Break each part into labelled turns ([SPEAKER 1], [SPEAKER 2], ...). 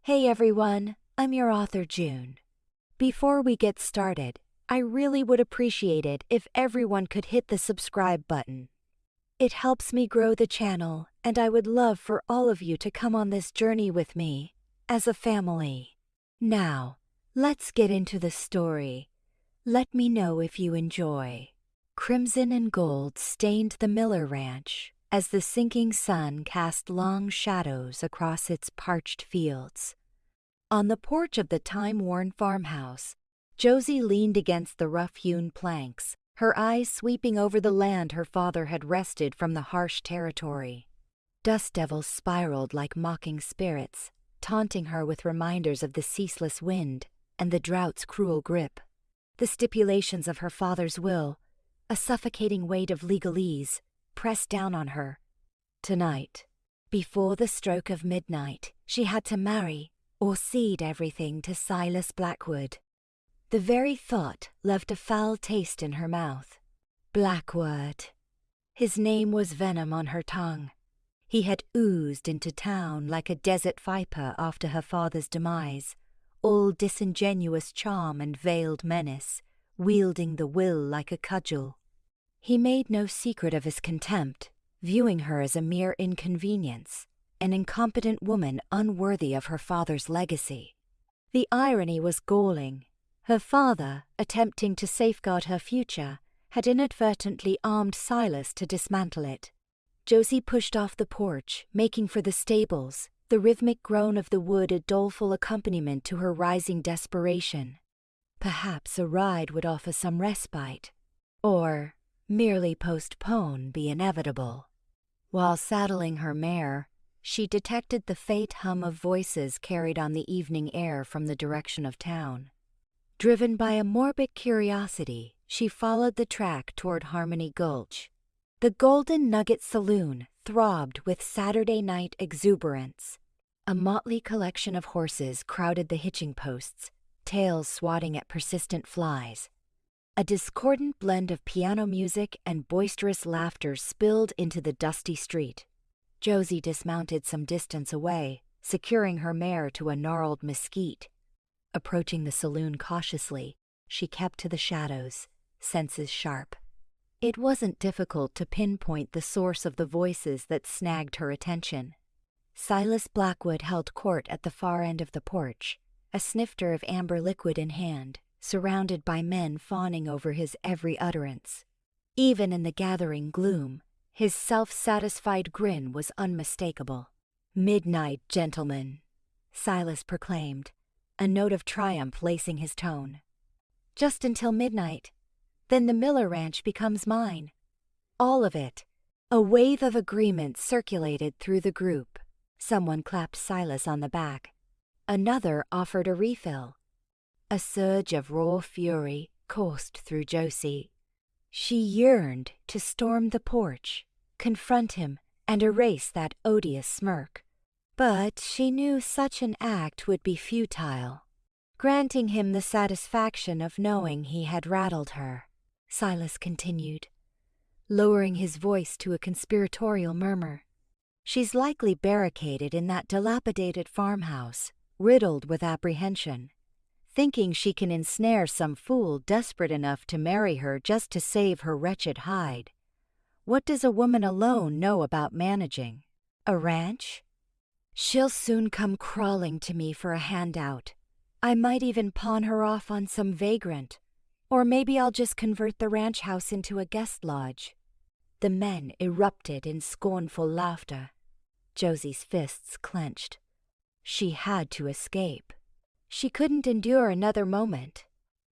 [SPEAKER 1] Hey everyone, I'm your author June. Before we get started, I really would appreciate it if everyone could hit the subscribe button. It helps me grow the channel, and I would love for all of you to come on this journey with me, as a family. Now, let's get into the story. Let me know if you enjoy. Crimson and gold stained the Miller Ranch as the sinking sun cast long shadows across its parched fields. On the porch of the time-worn farmhouse, Josie leaned against the rough-hewn planks, her eyes sweeping over the land her father had wrested from the harsh territory. Dust devils spiraled like mocking spirits, taunting her with reminders of the ceaseless wind and the drought's cruel grip. The stipulations of her father's will, a suffocating weight of legalese, pressed down on her. Tonight, before the stroke of midnight, she had to marry or cede everything to Silas Blackwood. The very thought left a foul taste in her mouth. Blackwood. His name was venom on her tongue. He had oozed into town like a desert viper after her father's demise, all disingenuous charm and veiled menace, wielding the will like a cudgel. He made no secret of his contempt, viewing her as a mere inconvenience, an incompetent woman unworthy of her father's legacy. The irony was galling. Her father, attempting to safeguard her future, had inadvertently armed Silas to dismantle it. Josie pushed off the porch, making for the stables, the rhythmic groan of the wood a doleful accompaniment to her rising desperation. Perhaps a ride would offer some respite, or merely postpone the inevitable. While saddling her mare, she detected the faint hum of voices carried on the evening air from the direction of town. Driven by a morbid curiosity, she followed the track toward Harmony Gulch. The Golden Nugget Saloon throbbed with Saturday night exuberance. A motley collection of horses crowded the hitching posts, tails swatting at persistent flies. A discordant blend of piano music and boisterous laughter spilled into the dusty street. Josie dismounted some distance away, securing her mare to a gnarled mesquite. Approaching the saloon cautiously, she kept to the shadows, senses sharp. It wasn't difficult to pinpoint the source of the voices that snagged her attention. Silas Blackwood held court at the far end of the porch, a snifter of amber liquid in hand, surrounded by men fawning over his every utterance. Even in the gathering gloom, his self-satisfied grin was unmistakable. "Midnight, gentlemen," Silas proclaimed, a note of triumph lacing his tone. "Just until midnight. Then the Miller Ranch becomes mine. All of it." A wave of agreement circulated through the group. Someone clapped Silas on the back. Another offered a refill. A surge of raw fury coursed through Josie. She yearned to storm the porch, confront him, and erase that odious smirk. But she knew such an act would be futile, granting him the satisfaction of knowing he had rattled her. Silas continued, lowering his voice to a conspiratorial murmur. "She's likely barricaded in that dilapidated farmhouse, riddled with apprehension, thinking she can ensnare some fool desperate enough to marry her just to save her wretched hide. What does a woman alone know about managing? A ranch? She'll soon come crawling to me for a handout. I might even pawn her off on some vagrant. Or maybe I'll just convert the ranch house into a guest lodge." The men erupted in scornful laughter. Josie's fists clenched. She had to escape. She couldn't endure another moment.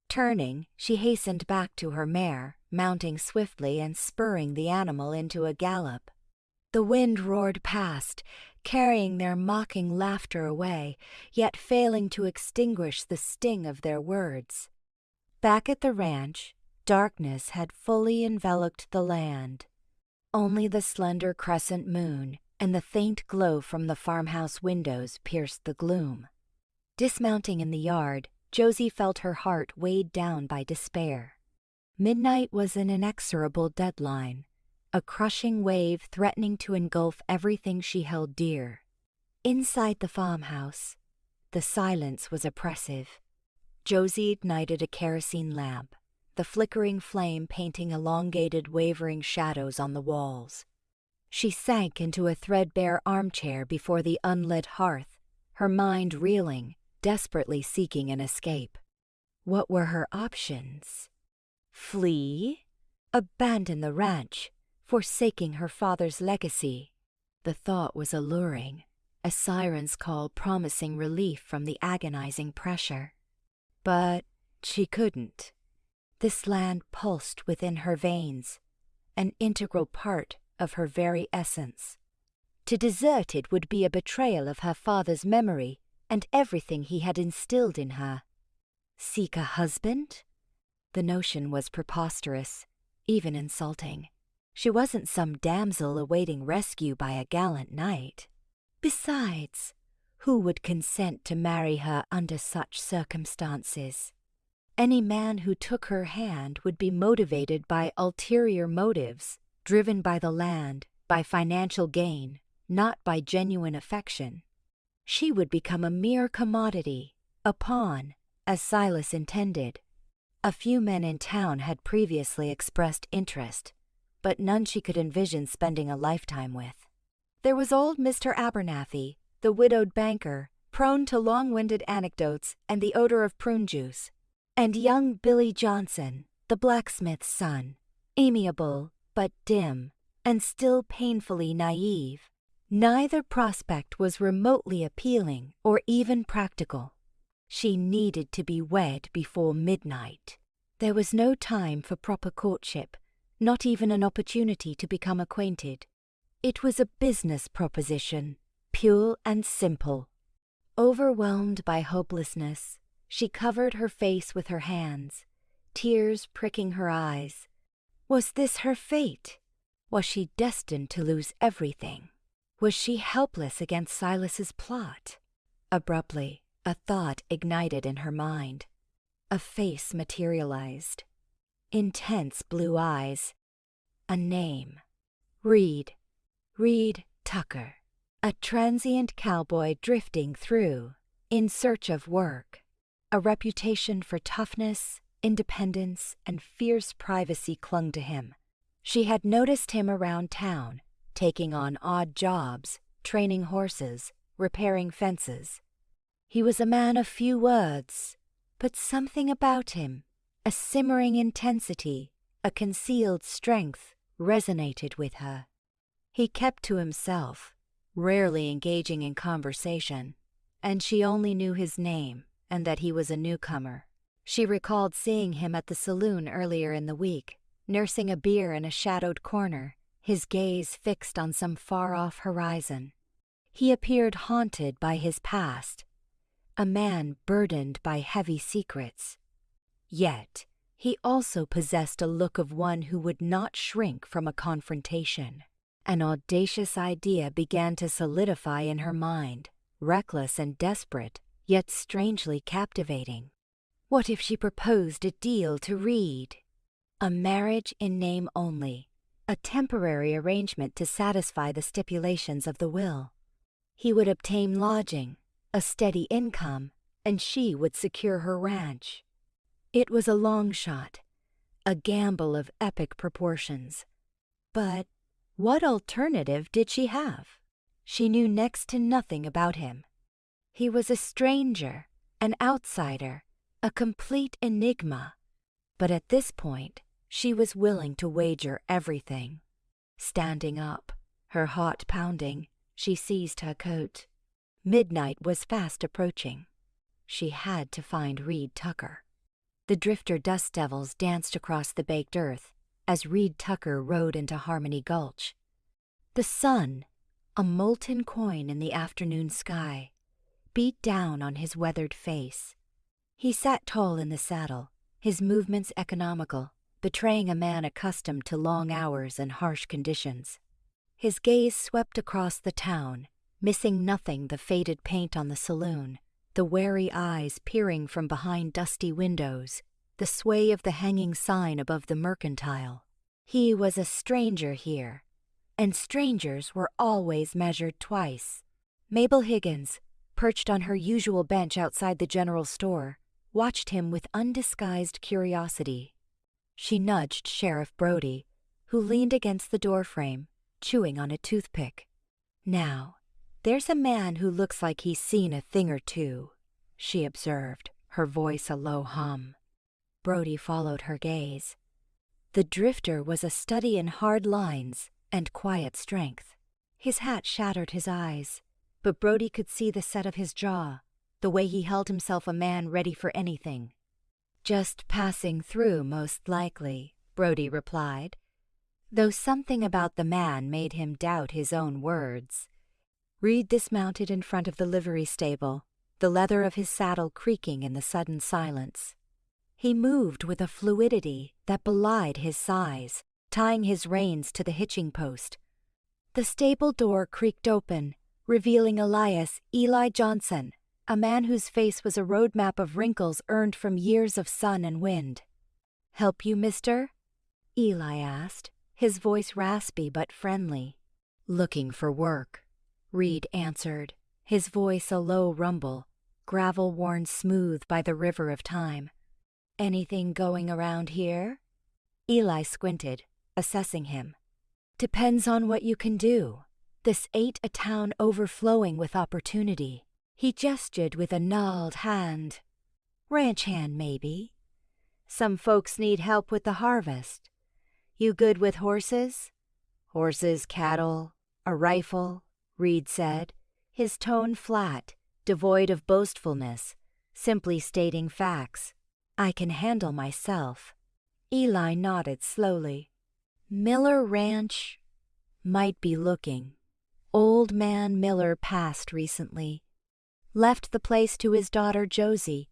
[SPEAKER 1] Turning, she hastened back to her mare, mounting swiftly and spurring the animal into a gallop. The wind roared past, carrying their mocking laughter away, yet failing to extinguish the sting of their words. Back at the ranch, darkness had fully enveloped the land. Only the slender crescent moon and the faint glow from the farmhouse windows pierced the gloom. Dismounting in the yard, Josie felt her heart weighed down by despair. Midnight was an inexorable deadline, a crushing wave threatening to engulf everything she held dear. Inside the farmhouse, The silence was oppressive. Josie ignited a kerosene lamp, the flickering flame painting elongated, wavering shadows on the walls. She sank into a threadbare armchair before the unlit hearth, her mind reeling, desperately seeking an escape. What were her options? Flee? Abandon the ranch, forsaking her father's legacy? The thought was alluring, a siren's call promising relief from the agonizing pressure. But she couldn't. This land pulsed within her veins, an integral part of her very essence. To desert it would be a betrayal of her father's memory and everything he had instilled in her. Seek a husband? The notion was preposterous, even insulting. She wasn't some damsel awaiting rescue by a gallant knight. Besides, who would consent to marry her under such circumstances? Any man who took her hand would be motivated by ulterior motives, driven by the land, by financial gain, not by genuine affection. She would become a mere commodity, a pawn, as Silas intended. A few men in town had previously expressed interest, but none she could envision spending a lifetime with. There was old Mr. Abernathy, the widowed banker, prone to long-winded anecdotes and the odor of prune juice, and young Billy Johnson, the blacksmith's son, amiable but dim, and still painfully naive. Neither prospect was remotely appealing or even practical. She needed to be wed before midnight. There was no time for proper courtship, not even an opportunity to become acquainted. It was a business proposition, pure and simple. Overwhelmed by hopelessness, she covered her face with her hands, tears pricking her eyes. Was this her fate? Was she destined to lose everything? Was she helpless against Silas's plot? Abruptly, a thought ignited in her mind. A face materialized. Intense blue eyes. A name. Reed. Reed Tucker. A transient cowboy drifting through, in search of work. A reputation for toughness, independence, and fierce privacy clung to him. She had noticed him around town, taking on odd jobs, training horses, repairing fences. He was a man of few words, but something about him, a simmering intensity, a concealed strength, resonated with her. He kept to himself, rarely engaging in conversation, and she only knew his name and that he was a newcomer. She recalled seeing him at the saloon earlier in the week, nursing a beer in a shadowed corner, his gaze fixed on some far-off horizon. He appeared haunted by his past, a man burdened by heavy secrets. Yet, he also possessed a look of one who would not shrink from a confrontation. An audacious idea began to solidify in her mind, reckless and desperate, yet strangely captivating. What if she proposed a deal to Reed? A marriage in name only, a temporary arrangement to satisfy the stipulations of the will. He would obtain lodging, a steady income, and she would secure her ranch. It was a long shot, a gamble of epic proportions. But what alternative did she have? She knew next to nothing about him. He was a stranger, an outsider, a complete enigma. But at this point, she was willing to wager everything. Standing up, her heart pounding, she seized her coat. Midnight was fast approaching. She had to find Reed Tucker. The drifter dust devils danced across the baked earth as Reed Tucker rode into Harmony Gulch. The sun, a molten coin in the afternoon sky, beat down on his weathered face. He sat tall in the saddle, his movements economical, betraying a man accustomed to long hours and harsh conditions. His gaze swept across the town, missing nothing: the faded paint on the saloon, the wary eyes peering from behind dusty windows, the sway of the hanging sign above the mercantile. He was a stranger here, and strangers were always measured twice. Mabel Higgins, perched on her usual bench outside the general store, watched him with undisguised curiosity. She nudged Sheriff Brody, who leaned against the doorframe, chewing on a toothpick. "Now, there's a man who looks like he's seen a thing or two," she observed, her voice a low hum. Brody followed her gaze. The drifter was a study in hard lines and quiet strength. His hat shattered his eyes, but Brody could see the set of his jaw, the way he held himself a man ready for anything. "Just passing through, most likely," Brody replied, though something about the man made him doubt his own words. Reed dismounted in front of the livery stable, the leather of his saddle creaking in the sudden silence. He moved with a fluidity that belied his size, tying his reins to the hitching post. The stable door creaked open, revealing Elias Eli Johnson, a man whose face was a roadmap of wrinkles earned from years of sun and wind. "Help you, mister?" Eli asked, his voice raspy but friendly. "Looking for work," Reed answered, his voice a low rumble, gravel worn smooth by the river of time. "Anything going around here?" Eli squinted, assessing him. "Depends on what you can do. This ain't a town overflowing with opportunity." He gestured with a gnarled hand. "Ranch hand, maybe. Some folks need help with the harvest. You good with horses?" "Horses, cattle, a rifle," Reed said, his tone flat, devoid of boastfulness, simply stating facts. "I can handle myself." Eli nodded slowly. "Miller Ranch might be looking. Old man Miller passed recently. Left the place to his daughter Josie.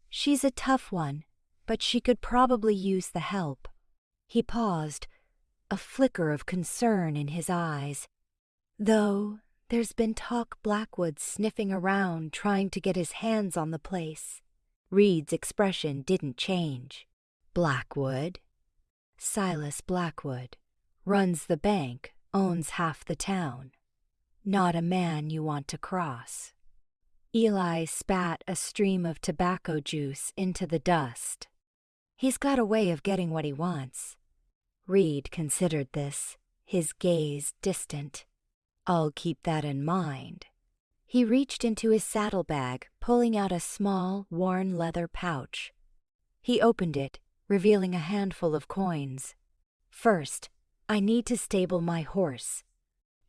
[SPEAKER 1] She's a tough one, but she could probably use the help." He paused, a flicker of concern in his eyes. "Though there's been talk Blackwood's sniffing around trying to get his hands on the place." Reed's expression didn't change. "Blackwood?" "Silas Blackwood. Runs the bank, owns half the town. Not a man you want to cross." Eli spat a stream of tobacco juice into the dust. "He's got a way of getting what he wants." Reed considered this, his gaze distant. "I'll keep that in mind." He reached into his saddlebag, pulling out a small, worn leather pouch. He opened it, revealing a handful of coins. "First, I need to stable my horse."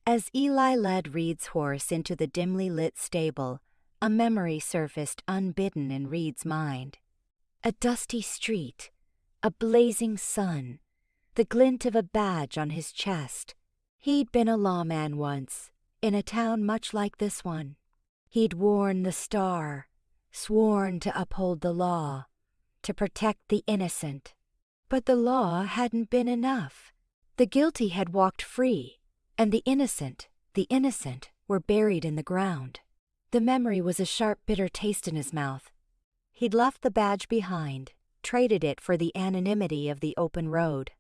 [SPEAKER 1] As Eli led Reed's horse into the dimly lit stable, a memory surfaced unbidden in Reed's mind. A dusty street, a blazing sun, the glint of a badge on his chest. He'd been a lawman once, in a town much like this one. He'd worn the star, sworn to uphold the law, to protect the innocent. But the law hadn't been enough. The guilty had walked free, and the innocent were buried in the ground. The memory was a sharp, bitter taste in his mouth. He'd left the badge behind, traded it for the anonymity of the open road.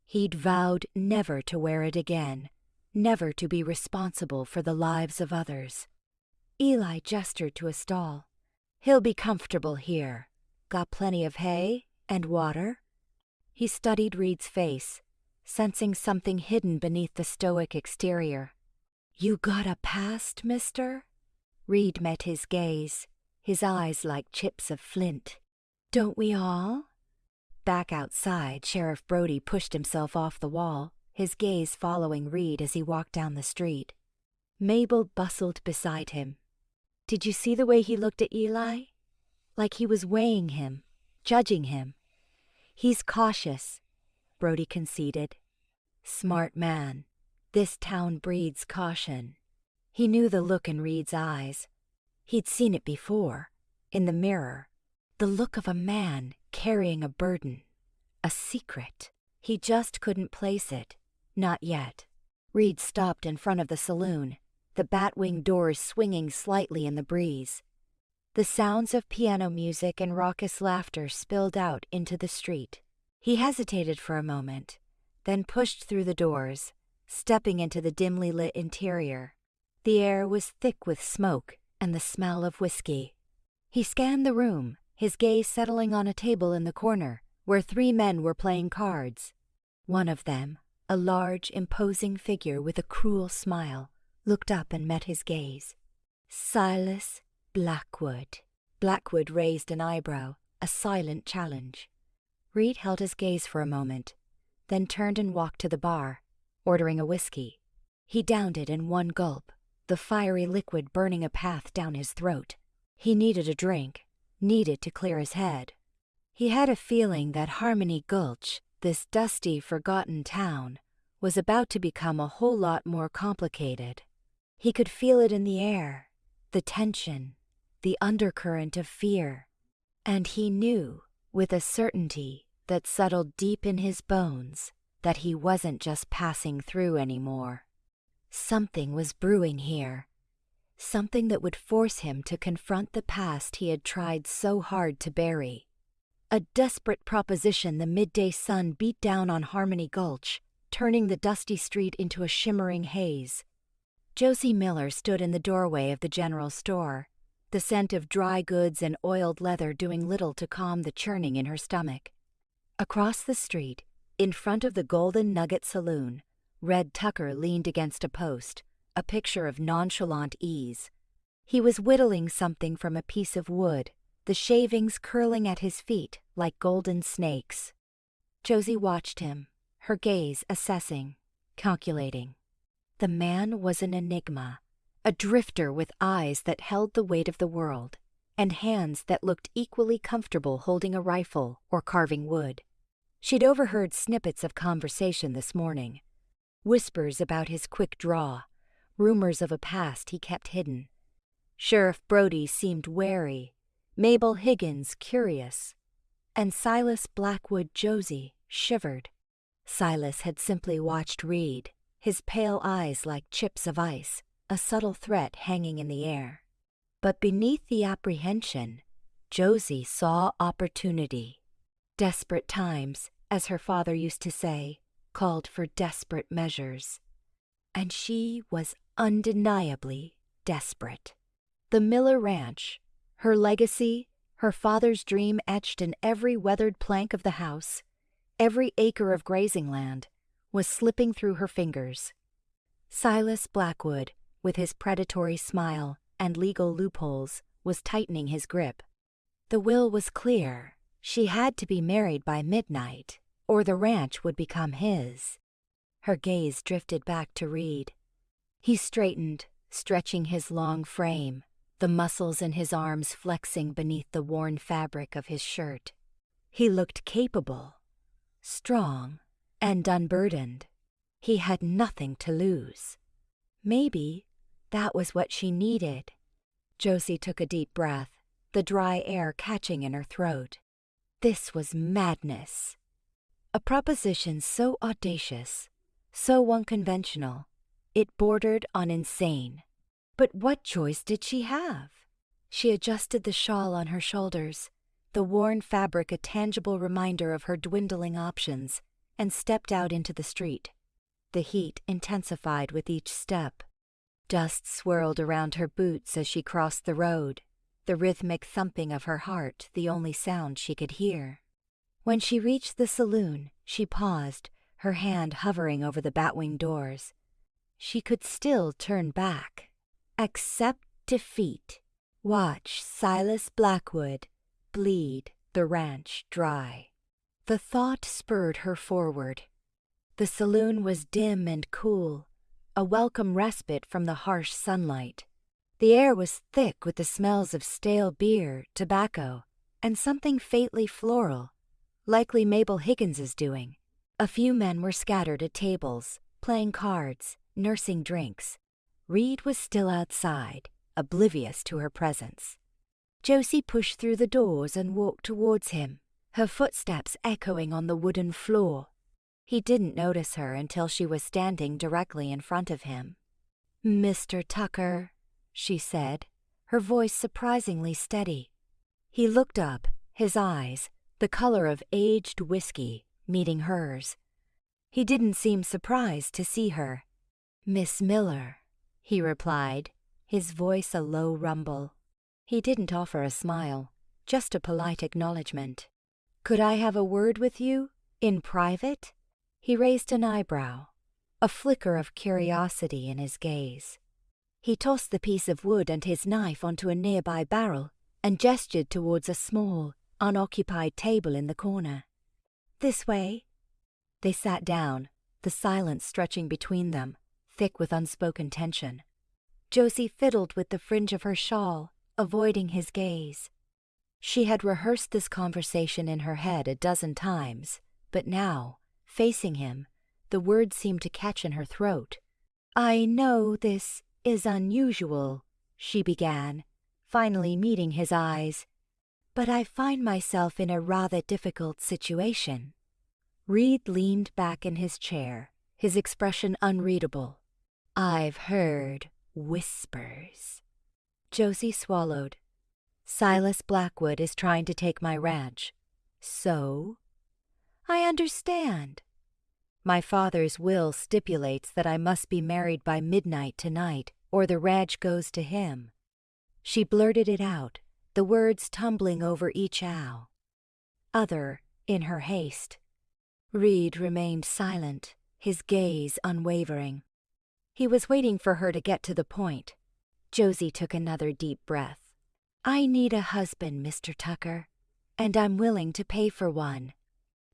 [SPEAKER 1] He'd vowed never to wear it again, never to be responsible for the lives of others. Eli gestured to a stall. "He'll be comfortable here. Got plenty of hay and water?" He studied Reed's face, sensing something hidden beneath the stoic exterior. "You got a past, mister?" Reed met his gaze, his eyes like chips of flint. "Don't we all?" Back outside, Sheriff Brody pushed himself off the wall, his gaze following Reed as he walked down the street. Mabel bustled beside him. "Did you see the way he looked at Eli? Like he was weighing him, judging him." "He's cautious," Brody conceded. "Smart man. This town breeds caution." He knew the look in Reed's eyes. He'd seen it before, in the mirror. The look of a man carrying a burden, a secret. He just couldn't place it. Not yet. Reed stopped in front of the saloon, the batwing doors swinging slightly in the breeze. The sounds of piano music and raucous laughter spilled out into the street. He hesitated for a moment, then pushed through the doors, stepping into the dimly lit interior. The air was thick with smoke and the smell of whiskey. He scanned the room, his gaze settling on a table in the corner, where 3 men were playing cards. One of them, a large, imposing figure with a cruel smile, looked up and met his gaze. Silas Blackwood. Blackwood raised an eyebrow, a silent challenge. Reed held his gaze for a moment, then turned and walked to the bar, ordering a whiskey. He downed it in one gulp, the fiery liquid burning a path down his throat. He needed a drink, needed to clear his head. He had a feeling that Harmony Gulch, this dusty, forgotten town, was about to become a whole lot more complicated. He could feel it in the air, the tension, the undercurrent of fear. And he knew, with a certainty that settled deep in his bones, that he wasn't just passing through anymore. Something was brewing here. Something that would force him to confront the past he had tried so hard to bury. A desperate proposition the midday sun beat down on Harmony Gulch, turning the dusty street into a shimmering haze. Josie Miller stood in the doorway of the general store, the scent of dry goods and oiled leather doing little to calm the churning in her stomach. Across the street, in front of the Golden Nugget Saloon, Red Tucker leaned against a post, a picture of nonchalant ease. He was whittling something from a piece of wood, the shavings curling at his feet like golden snakes. Josie watched him, her gaze assessing, calculating. The man was an enigma, a drifter with eyes that held the weight of the world, and hands that looked equally comfortable holding a rifle or carving wood. She'd overheard snippets of conversation this morning, whispers about his quick draw, rumors of a past he kept hidden. Sheriff Brody seemed wary, Mabel Higgins curious, and Silas Blackwood Josie shivered. Silas had simply watched Reed, his pale eyes like chips of ice, a subtle threat hanging in the air. But beneath the apprehension, Josie saw opportunity. Desperate times, as her father used to say, called for desperate measures. And she was undeniably desperate. The Miller Ranch, her legacy, her father's dream etched in every weathered plank of the house, every acre of grazing land, was slipping through her fingers. Silas Blackwood, with his predatory smile and legal loopholes, was tightening his grip. The will was clear. She had to be married by midnight, or the ranch would become his. Her gaze drifted back to Reed. He straightened, stretching his long frame, the muscles in his arms flexing beneath the worn fabric of his shirt. He looked capable, strong, and unburdened. He had nothing to lose. Maybe that was what she needed. Josie took a deep breath, the dry air catching in her throat. This was madness. A proposition so audacious, so unconventional, it bordered on insane. But what choice did she have? She adjusted the shawl on her shoulders, the worn fabric a tangible reminder of her dwindling options, and stepped out into the street. The heat intensified with each step. Dust swirled around her boots as she crossed the road, the rhythmic thumping of her heart the only sound she could hear. When she reached the saloon, she paused, her hand hovering over the batwing doors. She could still turn back. Accept defeat. Watch Silas Blackwood bleed the ranch dry. The thought spurred her forward. The saloon was dim and cool, a welcome respite from the harsh sunlight. The air was thick with the smells of stale beer, tobacco, and something faintly floral, likely Mabel Higgins's doing. A few men were scattered at tables, playing cards, nursing drinks. Reed was still outside, oblivious to her presence. Josie pushed through the doors and walked towards him, her footsteps echoing on the wooden floor. He didn't notice her until she was standing directly in front of him. "Mr. Tucker," she said, her voice surprisingly steady. He looked up, his eyes, the color of aged whiskey, meeting hers. He didn't seem surprised to see her. "Miss Miller," he replied, his voice a low rumble. He didn't offer a smile, just a polite acknowledgement. "Could I have a word with you, in private?" He raised an eyebrow, a flicker of curiosity in his gaze. He tossed the piece of wood and his knife onto a nearby barrel and gestured towards a small, unoccupied table in the corner. "This way." They sat down, the silence stretching between them, thick with unspoken tension. Josie fiddled with the fringe of her shawl, avoiding his gaze. She had rehearsed this conversation in her head a dozen times, but now, facing him, the words seemed to catch in her throat. "I know this is unusual," she began, finally meeting his eyes, "but I find myself in a rather difficult situation." Reed leaned back in his chair, his expression unreadable. "I've heard whispers." Josie swallowed. "Silas Blackwood is trying to take my ranch." "So?" "I understand." "My father's will stipulates that I must be married by midnight tonight, or the ranch goes to him." She blurted it out, the words tumbling over each ow. "Other," in her haste. Reed remained silent, his gaze unwavering. He was waiting for her to get to the point. Josie took another deep breath. "I need a husband, Mr. Tucker, and I'm willing to pay for one."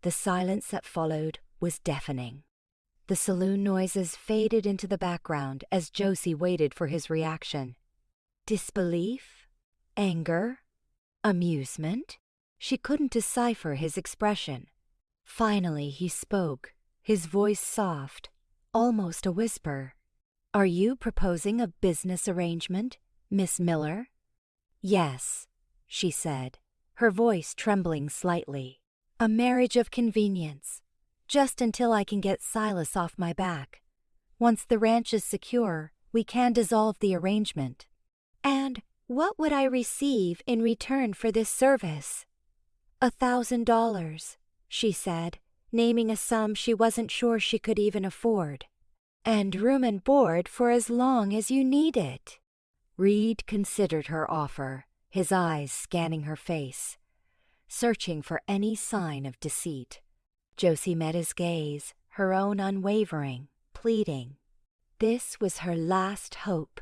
[SPEAKER 1] The silence that followed was deafening. The saloon noises faded into the background as Josie waited for his reaction. Disbelief? Anger? Amusement? She couldn't decipher his expression. Finally he spoke, his voice soft, almost a whisper. "Are you proposing a business arrangement, Miss Miller?" "Yes," she said, her voice trembling slightly. "A marriage of convenience, just until I can get Silas off my back. Once the ranch is secure, we can dissolve the arrangement." "And what would I receive in return for this service?" $1,000, she said, naming a sum she wasn't sure she could even afford. "And room and board for as long as you need it." Reed considered her offer, his eyes scanning her face, searching for any sign of deceit. Josie met his gaze, her own unwavering, pleading. This was her last hope.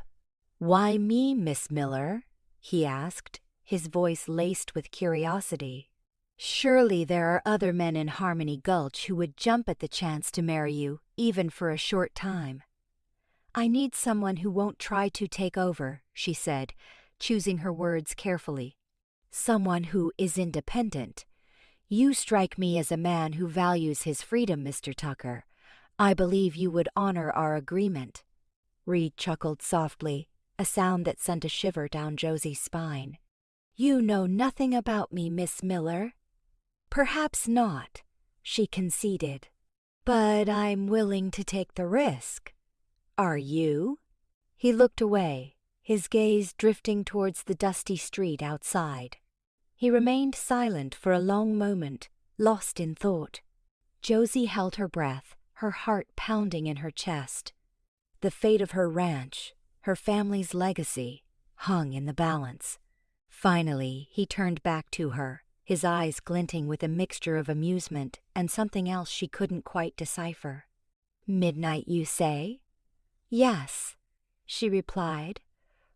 [SPEAKER 1] "Why me, Miss Miller?" he asked, his voice laced with curiosity. "Surely there are other men in Harmony Gulch who would jump at the chance to marry you, even for a short time." "I need someone who won't try to take over," she said, choosing her words carefully. "Someone who is independent. You strike me as a man who values his freedom, Mr. Tucker. I believe you would honor our agreement." Reed chuckled softly, a sound that sent a shiver down Josie's spine. "You know nothing about me, Miss Miller." "Perhaps not," she conceded. "But I'm willing to take the risk." "Are you?" He looked away, his gaze drifting towards the dusty street outside. He remained silent for a long moment, lost in thought. Josie held her breath, her heart pounding in her chest. The fate of her ranch, her family's legacy, hung in the balance. Finally, he turned back to her, his eyes glinting with a mixture of amusement and something else she couldn't quite decipher. "Midnight, you say?" "Yes," she replied,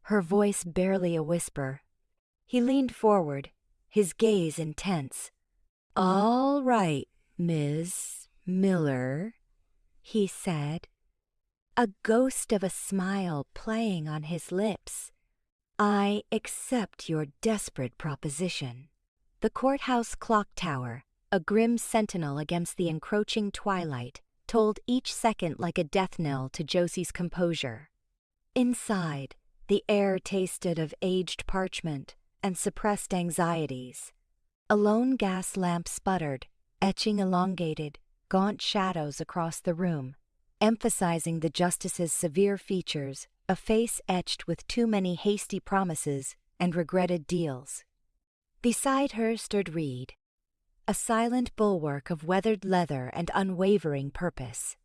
[SPEAKER 1] her voice barely a whisper. He leaned forward, his gaze intense. "All right, Miss Miller," he said, a ghost of a smile playing on his lips. "I accept your desperate proposition." The courthouse clock tower, a grim sentinel against the encroaching twilight, tolled each second like a death knell to Josie's composure. Inside, the air tasted of aged parchment and suppressed anxieties. A lone gas lamp sputtered, etching elongated, gaunt shadows across the room, emphasizing the justice's severe features, a face etched with too many hasty promises and regretted deals. Beside her stood Reed, a silent bulwark of weathered leather and unwavering purpose.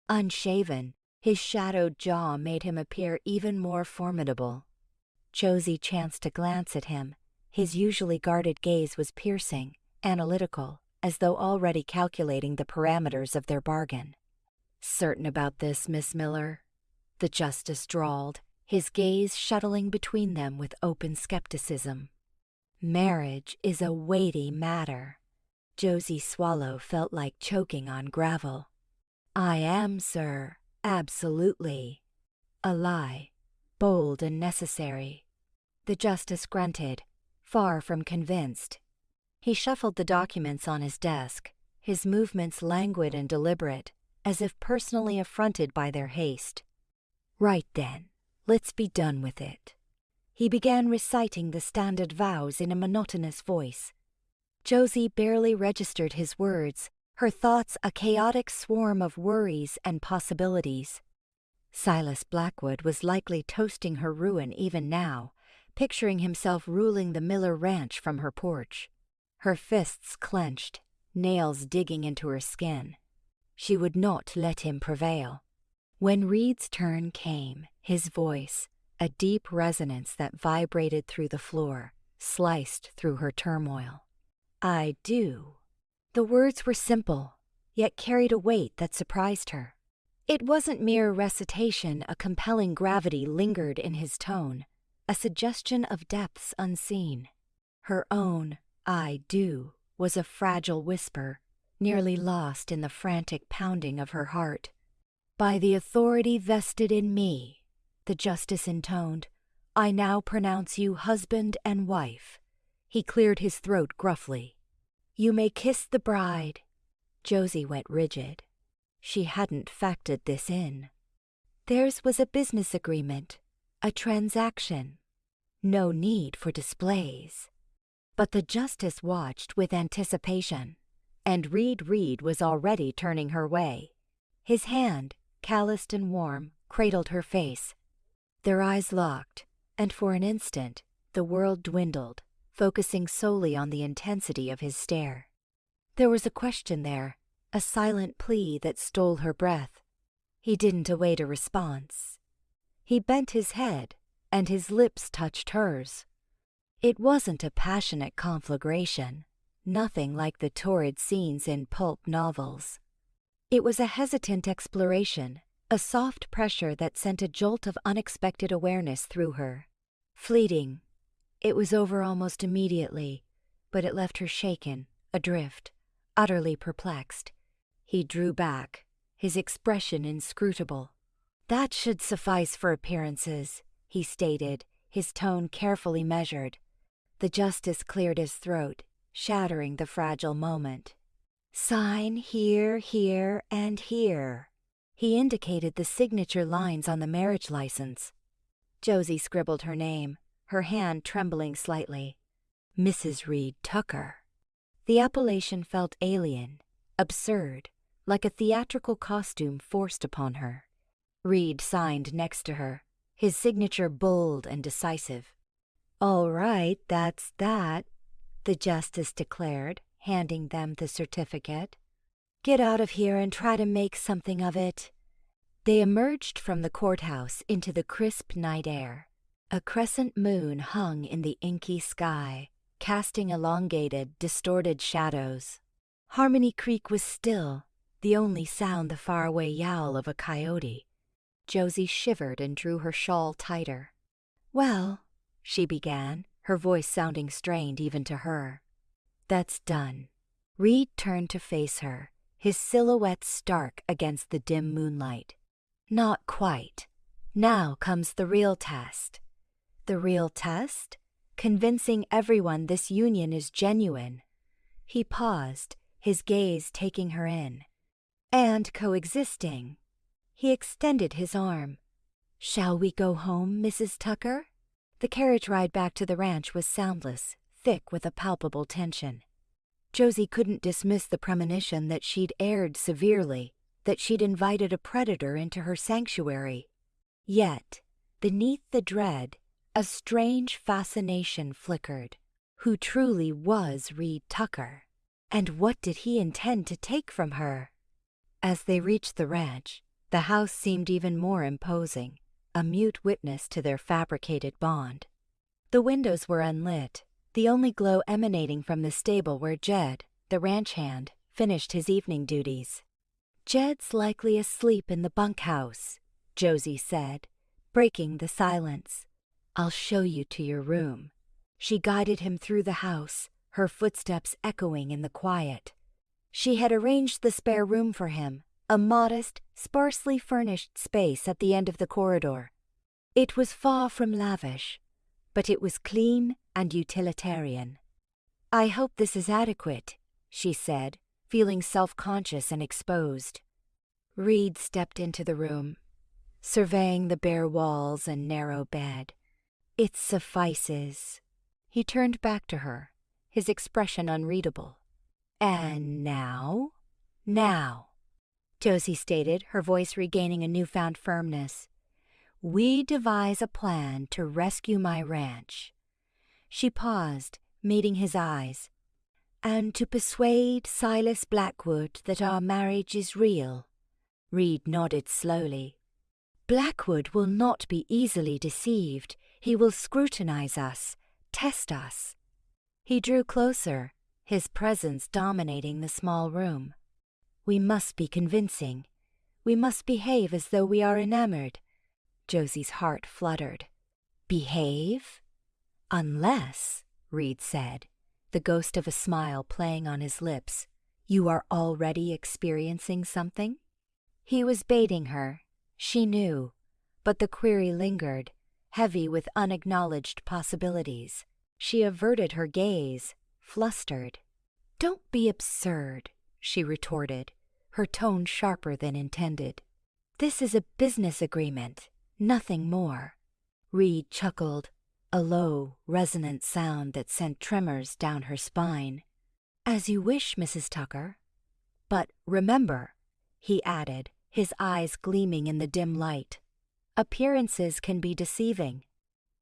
[SPEAKER 1] Unshaven, His shadowed jaw made him appear even more formidable. Josie chanced to glance at him. His usually guarded gaze was piercing, analytical, as though already calculating the parameters of their bargain. "Certain about this, Miss Miller?" the justice drawled, his gaze shuttling between them with open skepticism. "Marriage is a weighty matter." Josie's swallow felt like choking on gravel. "I am, sir, absolutely." A lie, bold and necessary. The justice grunted, far from convinced. He shuffled the documents on his desk, his movements languid and deliberate, as if personally affronted by their haste. "Right then, let's be done with it." He began reciting the standard vows in a monotonous voice. Josie barely registered his words, her thoughts a chaotic swarm of worries and possibilities. Silas Blackwood was likely toasting her ruin even now, picturing himself ruling the Miller ranch from her porch. Her fists clenched, nails digging into her skin. She would not let him prevail. When Reed's turn came, his voice, a deep resonance that vibrated through the floor, sliced through her turmoil. "I do." The words were simple, yet carried a weight that surprised her. It wasn't mere recitation, a compelling gravity lingered in his tone, a suggestion of depths unseen. Her own "I do" was a fragile whisper, nearly lost in the frantic pounding of her heart. "By the authority vested in me," the justice intoned, "I now pronounce you husband and wife." He cleared his throat gruffly. "You may kiss the bride." Josie went rigid. She hadn't factored this in. Theirs was a business agreement, a transaction. No need for displays. But the justice watched with anticipation, and Reed was already turning her way. His hand, calloused and warm, cradled her face. Their eyes locked, and for an instant the world dwindled, focusing solely on the intensity of his stare. There was a question there, a silent plea that stole her breath. He didn't await a response. He bent his head, and his lips touched hers. It wasn't a passionate conflagration, nothing like the torrid scenes in pulp novels. It was a hesitant exploration, a soft pressure that sent a jolt of unexpected awareness through her. Fleeting. It was over almost immediately, but it left her shaken, adrift, utterly perplexed. He drew back, his expression inscrutable. "That should suffice for appearances," he stated, his tone carefully measured. The justice cleared his throat, shattering the fragile moment. "Sign here, here, and here." He indicated the signature lines on the marriage license. Josie scribbled her name, her hand trembling slightly. "Mrs. Reed Tucker." The appellation felt alien, absurd, like a theatrical costume forced upon her. Reed signed next to her, his signature bold and decisive. "All right, that's that," the justice declared, handing them the certificate. "Get out of here and try to make something of it." They emerged from the courthouse into the crisp night air. A crescent moon hung in the inky sky, casting elongated, distorted shadows. Harmony Creek was still, the only sound the faraway yowl of a coyote. Josie shivered and drew her shawl tighter. "Well," she began, her voice sounding strained even to her. "That's done." Reed turned to face her, his silhouette stark against the dim moonlight. "Not quite. Now comes the real test." "The real test?" "Convincing everyone this union is genuine." He paused, his gaze taking her in. "And coexisting." He extended his arm. "Shall we go home, Mrs. Tucker?" The carriage ride back to the ranch was soundless, thick with a palpable tension. Josie couldn't dismiss the premonition that she'd erred severely, that she'd invited a predator into her sanctuary. Yet, beneath the dread, a strange fascination flickered. Who truly was Reed Tucker? And what did he intend to take from her? As they reached the ranch, The house seemed even more imposing, a mute witness to their fabricated bond. The windows were unlit, the only glow emanating from the stable where Jed, the ranch hand, finished his evening duties. "Jed's likely asleep in the bunkhouse," Josie said, breaking the silence. "I'll show you to your room." She guided him through the house, her footsteps echoing in the quiet. She had arranged the spare room for him, a modest, sparsely furnished space at the end of the corridor. It was far from lavish, but it was clean and utilitarian. "I hope this is adequate," she said, feeling self-conscious and exposed. Reed stepped into the room, surveying the bare walls and narrow bed. "It suffices." He turned back to her, his expression unreadable. "And now?" "Now," Josie stated, her voice regaining a newfound firmness, "we devise a plan to rescue my ranch." She paused, meeting his eyes. "And to persuade Silas Blackwood that our marriage is real." Reed nodded slowly. "Blackwood will not be easily deceived. He will scrutinize us, test us." He drew closer, his presence dominating the small room. "We must be convincing. We must behave as though we are enamored." Josie's heart fluttered. "Behave? Unless," Reed said, the ghost of a smile playing on his lips, "you are already experiencing something?" He was baiting her, she knew, but the query lingered, heavy with unacknowledged possibilities. She averted her gaze, flustered. "Don't be absurd," she retorted, her tone sharper than intended. "This is a business agreement, nothing more." Reed chuckled, a low, resonant sound that sent tremors down her spine. "As you wish, Mrs. Tucker. But remember," he added, his eyes gleaming in the dim light, "appearances can be deceiving."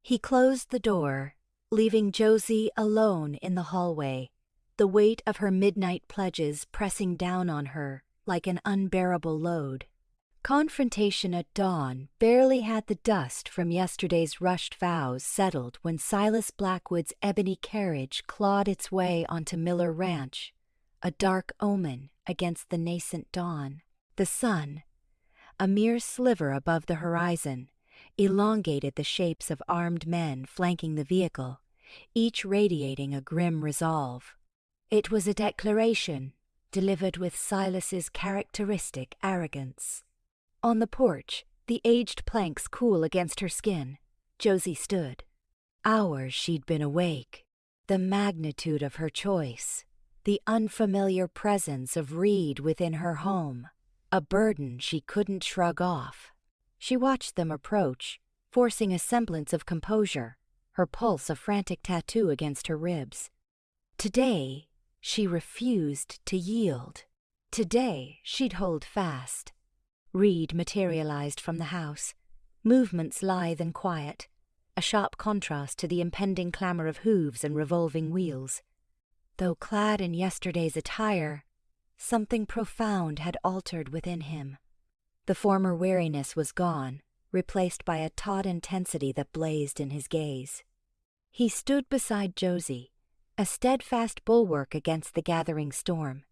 [SPEAKER 1] He closed the door, leaving Josie alone in the hallway, the weight of her midnight pledges pressing down on her like an unbearable load. Confrontation at dawn barely had the dust from yesterday's rushed vows settled when Silas Blackwood's ebony carriage clawed its way onto Miller Ranch, a dark omen against the nascent dawn. The sun, a mere sliver above the horizon, elongated the shapes of armed men flanking the vehicle, each radiating a grim resolve. It was a declaration, delivered with Silas's characteristic arrogance. On the porch, the aged planks cool against her skin, Josie stood. Hours she'd been awake. The magnitude of her choice, the unfamiliar presence of Reed within her home, a burden she couldn't shrug off. She watched them approach, forcing a semblance of composure, her pulse a frantic tattoo against her ribs. Today, she refused to yield. Today, she'd hold fast. Reed materialized from the house, movements lithe and quiet, a sharp contrast to the impending clamor of hooves and revolving wheels. Though clad in yesterday's attire, something profound had altered within him. The former wariness was gone, replaced by a taut intensity that blazed in his gaze. He stood beside Josie, a steadfast bulwark against the gathering storm.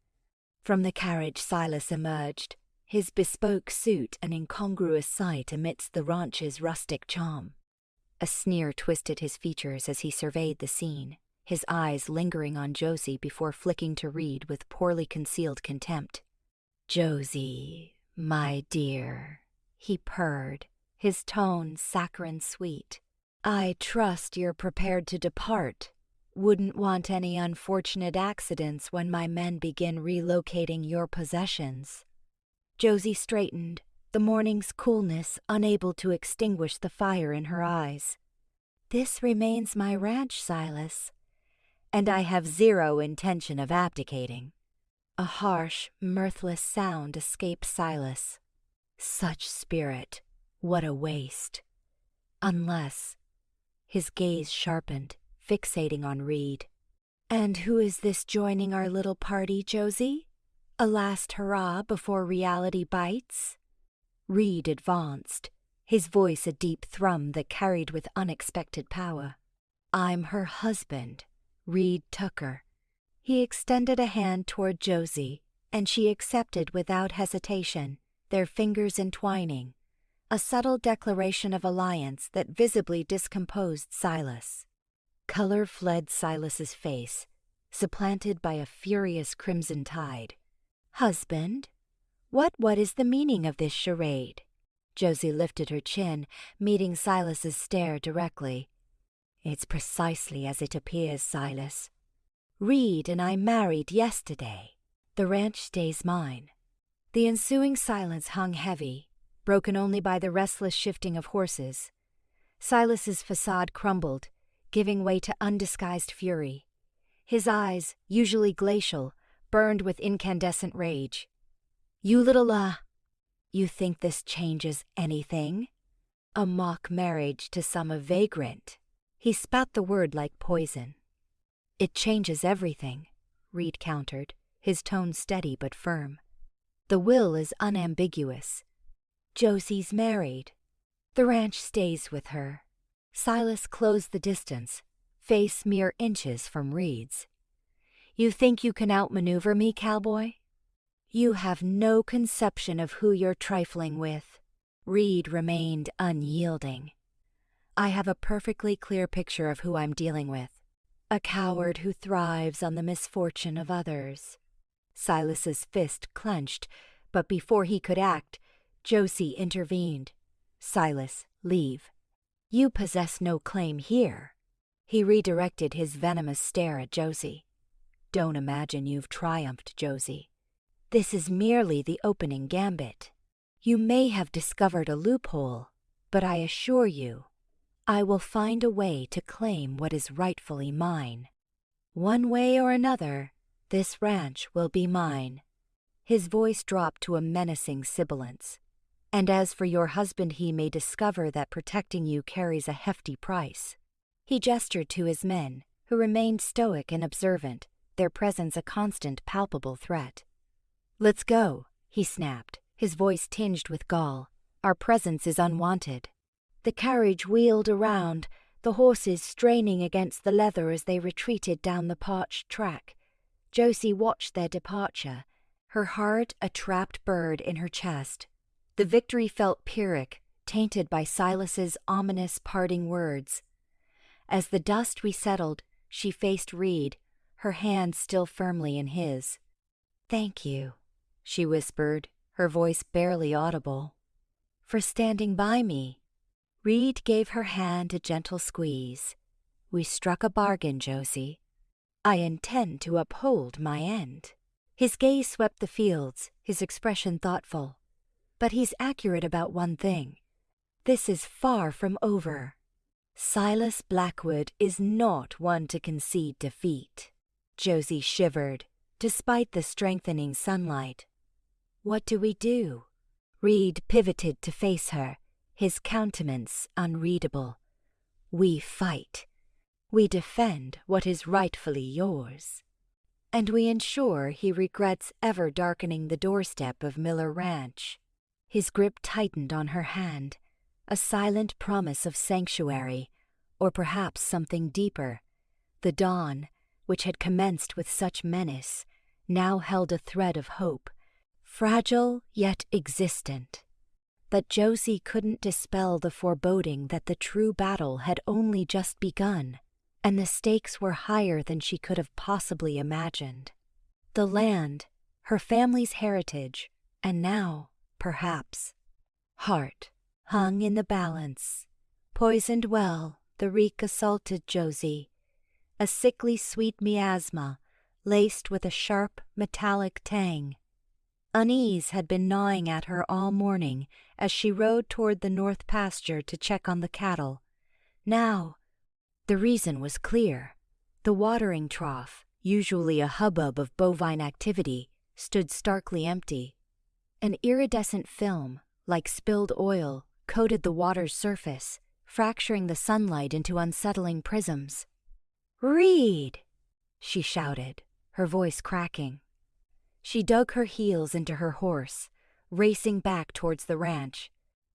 [SPEAKER 1] From the carriage Silas emerged, his bespoke suit an incongruous sight amidst the ranch's rustic charm. A sneer twisted his features as he surveyed the scene, his eyes lingering on Josie before flicking to Reed with poorly concealed contempt. "Josie, my dear," he purred, his tone saccharine sweet. "I trust you're prepared to depart. Wouldn't want any unfortunate accidents when my men begin relocating your possessions." Josie straightened, the morning's coolness unable to extinguish the fire in her eyes. "This remains my ranch, Silas, and I have zero intention of abdicating." A harsh, mirthless sound escaped Silas. Such spirit, what a waste. Unless... His gaze sharpened, fixating on Reed. "And who is this joining our little party, Josie? A last hurrah before reality bites?" Reed advanced, his voice a deep thrum that carried with unexpected power. "I'm her husband, Reed Tucker." He extended a hand toward Josie, and she accepted without hesitation, their fingers entwining, a subtle declaration of alliance that visibly discomposed Silas. Color fled Silas's face, supplanted by a furious crimson tide. "Husband? What is the meaning of this charade?" Josie lifted her chin, meeting Silas's stare directly. "It's precisely as it appears, Silas. Reed and I married yesterday. The ranch stays mine." The ensuing silence hung heavy, broken only by the restless shifting of horses. Silas's facade crumbled, giving way to undisguised fury. His eyes, usually glacial, burned with incandescent rage. "You little, you think this changes anything? A mock marriage to some vagrant." He spat the word like poison. "It changes everything," Reed countered, his tone steady but firm. "The will is unambiguous. Josie's married. The ranch stays with her." Silas closed the distance, face mere inches from Reed's. "You think you can outmaneuver me, cowboy? You have no conception of who you're trifling with." Reed remained unyielding. "I have a perfectly clear picture of who I'm dealing with. A coward who thrives on the misfortune of others." Silas's fist clenched, but before he could act, Josie intervened. "Silas, leave. You possess no claim here." He redirected his venomous stare at Josie. "Don't imagine you've triumphed, Josie. This is merely the opening gambit. You may have discovered a loophole, but I assure you, I will find a way to claim what is rightfully mine. One way or another, this ranch will be mine." His voice dropped to a menacing sibilance. "And as for your husband, he may discover that protecting you carries a hefty price." He gestured to his men, who remained stoic and observant, their presence a constant, palpable threat. "Let's go," he snapped, his voice tinged with gall. "Our presence is unwanted." The carriage wheeled around, the horses straining against the leather as they retreated down the parched track. Josie watched their departure, her heart a trapped bird in her chest. The victory felt pyrrhic, tainted by Silas's ominous parting words. As the dust resettled, she faced Reed, her hand still firmly in his. "Thank you," she whispered, her voice barely audible, "for standing by me." Reed gave her hand a gentle squeeze. "We struck a bargain, Josie. I intend to uphold my end." His gaze swept the fields, his expression thoughtful. "But he's accurate about one thing. This is far from over. Silas Blackwood is not one to concede defeat." Josie shivered, despite the strengthening sunlight. "What do we do?" Reed pivoted to face her, his countenance unreadable. "We fight. We defend what is rightfully yours. And we ensure he regrets ever darkening the doorstep of Miller Ranch." His grip tightened on her hand, a silent promise of sanctuary, or perhaps something deeper. The dawn, which had commenced with such menace, now held a thread of hope, fragile yet existent. But Josie couldn't dispel the foreboding that the true battle had only just begun, and the stakes were higher than she could have possibly imagined. The land, her family's heritage, and now, perhaps, heart, hung in the balance. Poisoned well, the reek assaulted Josie, a sickly sweet miasma laced with a sharp, metallic tang. Unease had been gnawing at her all morning as she rode toward the north pasture to check on the cattle. Now, the reason was clear. The watering trough, usually a hubbub of bovine activity, stood starkly empty. An iridescent film, like spilled oil, coated the water's surface, fracturing the sunlight into unsettling prisms. "Reed!" she shouted, her voice cracking. She dug her heels into her horse, racing back towards the ranch,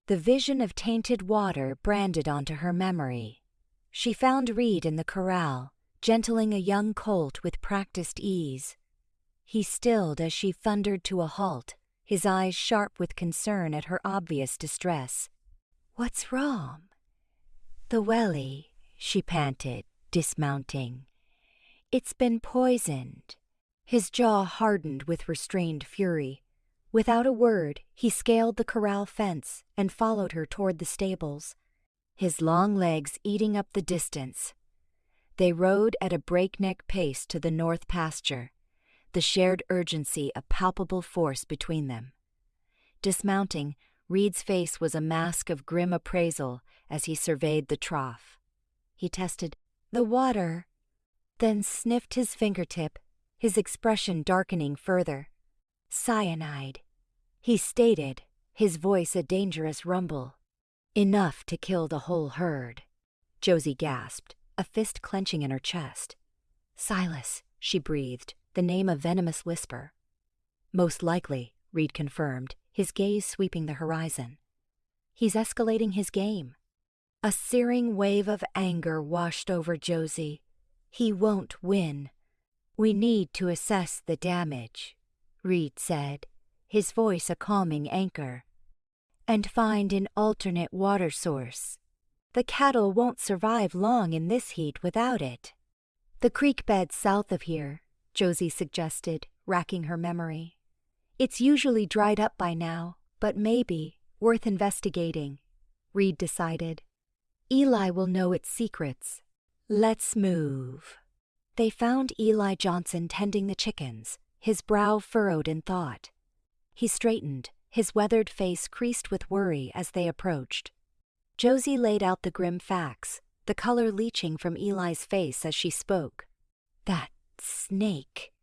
[SPEAKER 1] the vision of tainted water branded onto her memory. She found Reed in the corral, gentling a young colt with practiced ease. He stilled as she thundered to a halt, his eyes sharp with concern at her obvious distress. "What's wrong?" "The welly," she panted, dismounting. "It's been poisoned." His jaw hardened with restrained fury. Without a word, he scaled the corral fence and followed her toward the stables, his long legs eating up the distance. They rode at a breakneck pace to the north pasture, the shared urgency a palpable force between them. Dismounting, Reed's face was a mask of grim appraisal as he surveyed the trough. He tested the water, then sniffed his fingertip, his expression darkening further. "Cyanide," he stated, his voice a dangerous rumble. "Enough to kill the whole herd." Josie gasped, a fist clenching in her chest. "Silas," she breathed, the name a venomous whisper. "Most likely," Reed confirmed, his gaze sweeping the horizon. "He's escalating his game." A searing wave of anger washed over Josie. "He won't win." "We need to assess the damage," Reed said, his voice a calming anchor, "and find an alternate water source. The cattle won't survive long in this heat without it." "The creek bed south of here," Josie suggested, racking her memory. "It's usually dried up by now, but maybe worth investigating," Reed decided. "Eli will know its secrets. Let's move." They found Eli Johnson tending the chickens, his brow furrowed in thought. He straightened, his weathered face creased with worry as they approached. Josie laid out the grim facts, the color leaching from Eli's face as she spoke. "That snake,"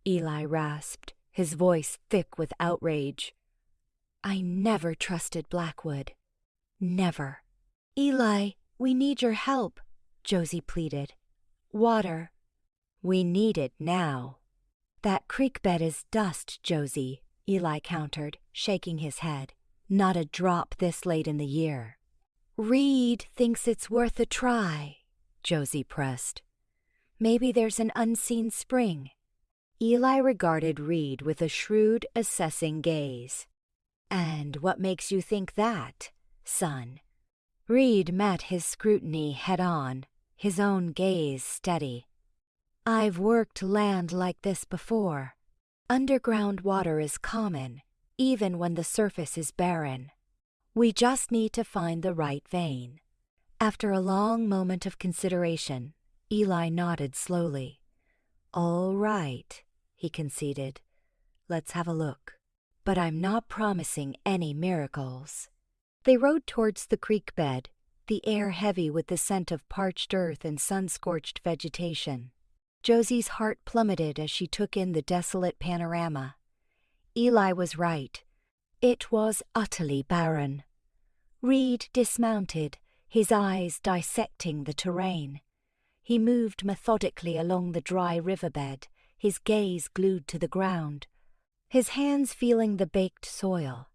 [SPEAKER 1] Eli rasped, his voice thick with outrage. "I never trusted Blackwood. Never." "Eli, we need your help," Josie pleaded. "Water." "We need it now." "That creek bed is dust, Josie," Eli countered, shaking his head. "Not a drop this late in the year." "Reed thinks it's worth a try," Josie pressed. "Maybe there's an unseen spring." Eli regarded Reed with a shrewd, assessing gaze. "And what makes you think that, son?" Reed met his scrutiny head-on, his own gaze steady. "I've worked land like this before. Underground water is common, even when the surface is barren. We just need to find the right vein." After a long moment of consideration, Eli nodded slowly. "All right," he conceded. "Let's have a look. But I'm not promising any miracles." They rode towards the creek bed, the air heavy with the scent of parched earth and sun-scorched vegetation. Josie's heart plummeted as she took in the desolate panorama. Eli was right. It was utterly barren. Reed dismounted, his eyes dissecting the terrain. He moved methodically along the dry riverbed, his gaze glued to the ground, his hands feeling the baked soil.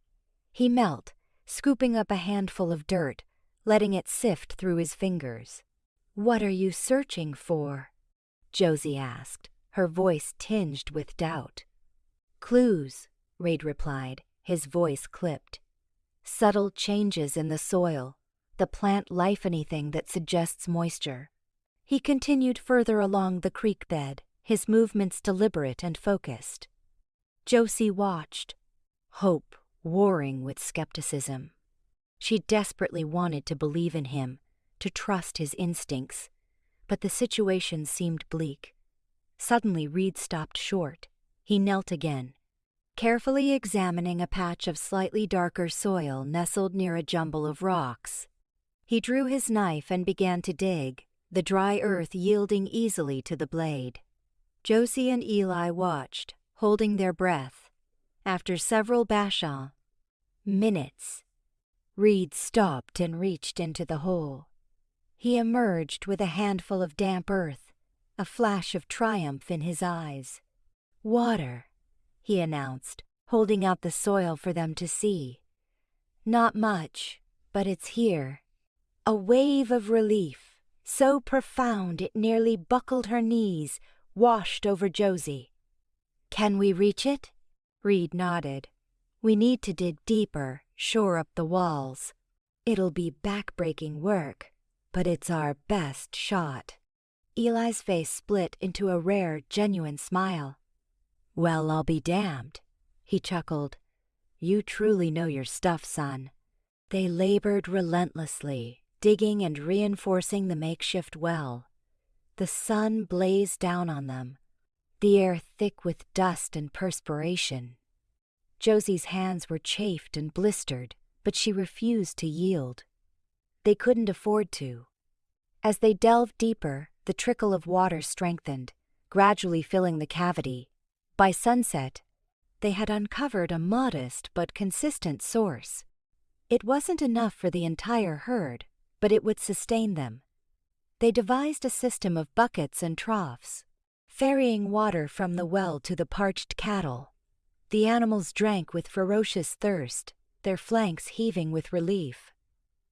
[SPEAKER 1] He knelt, scooping up a handful of dirt, letting it sift through his fingers. "What are you searching for?" Josie asked, her voice tinged with doubt. "Clues," Reed replied, his voice clipped. "Subtle changes in the soil, the plant life anything that suggests moisture." He continued further along the creek bed, his movements deliberate and focused. Josie watched, hope warring with skepticism. She desperately wanted to believe in him, to trust his instincts, but the situation seemed bleak. Suddenly Reed stopped short. He knelt again, carefully examining a patch of slightly darker soil nestled near a jumble of rocks. He drew his knife and began to dig, the dry earth yielding easily to the blade. Josie and Eli watched, holding their breath. After several minutes, Reed stopped and reached into the hole. He emerged with a handful of damp earth, a flash of triumph in his eyes. "Water," he announced, holding out the soil for them to see. Not much, but it's here. A wave of relief, so profound it nearly buckled her knees, washed over Josie. Can we reach it? Reed nodded. We need to dig deeper, shore up the walls. It'll be back-breaking work, but it's our best shot. Eli's face split into a rare, genuine smile. Well, I'll be damned, he chuckled. You truly know your stuff, son. They labored relentlessly, digging and reinforcing the makeshift well. The sun blazed down on them, the air thick with dust and perspiration. Josie's hands were chafed and blistered, but she refused to yield. They couldn't afford to. As they delved deeper, the trickle of water strengthened, gradually filling the cavity. By sunset, they had uncovered a modest but consistent source. It wasn't enough for the entire herd, but it would sustain them. They devised a system of buckets and troughs, ferrying water from the well to the parched cattle. The animals drank with ferocious thirst, their flanks heaving with relief.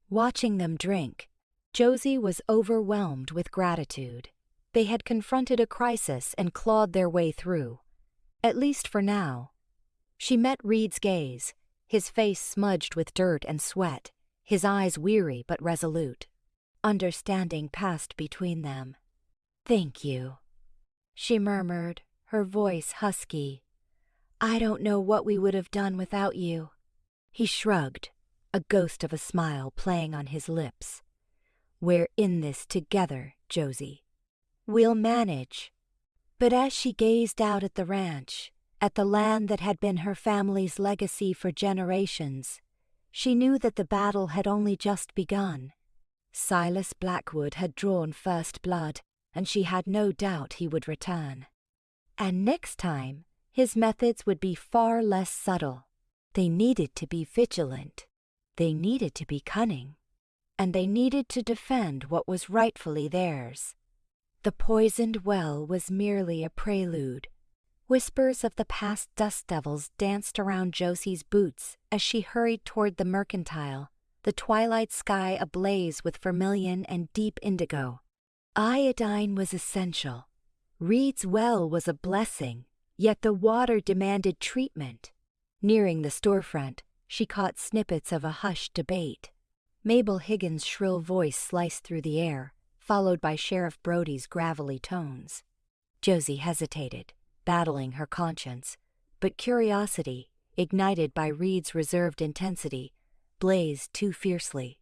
[SPEAKER 1] Watching them drink, Josie was overwhelmed with gratitude. They had confronted a crisis and clawed their way through. At least for now. She met Reed's gaze, his face smudged with dirt and sweat, his eyes weary but resolute. Understanding passed between them. Thank you, she murmured, her voice husky. I don't know what we would have done without you. He shrugged, a ghost of a smile playing on his lips. We're in this together, Josie. We'll manage. But as she gazed out at the ranch, at the land that had been her family's legacy for generations, she knew that the battle had only just begun. Silas Blackwood had drawn first blood, and she had no doubt he would return. And next time, his methods would be far less subtle. They needed to be vigilant. They needed to be cunning. And they needed to defend what was rightfully theirs. The poisoned well was merely a prelude. Whispers of the past dust devils danced around Josie's boots as she hurried toward the mercantile, the twilight sky ablaze with vermilion and deep indigo. Iodine was essential. Reed's well was a blessing, yet the water demanded treatment. Nearing the storefront, she caught snippets of a hushed debate. Mabel Higgins' shrill voice sliced through the air, followed by Sheriff Brody's gravelly tones. Josie hesitated, battling her conscience, but curiosity, ignited by Reed's reserved intensity, blazed too fiercely.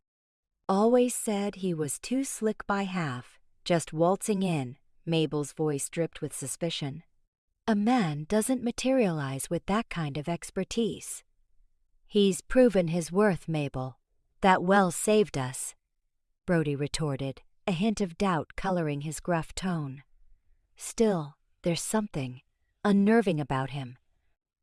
[SPEAKER 1] Always said he was too slick by half, just waltzing in, Mabel's voice dripped with suspicion. A man doesn't materialize with that kind of expertise. He's proven his worth, Mabel. That well saved us, Brody retorted, a hint of doubt coloring his gruff tone. Still, there's something unnerving about him.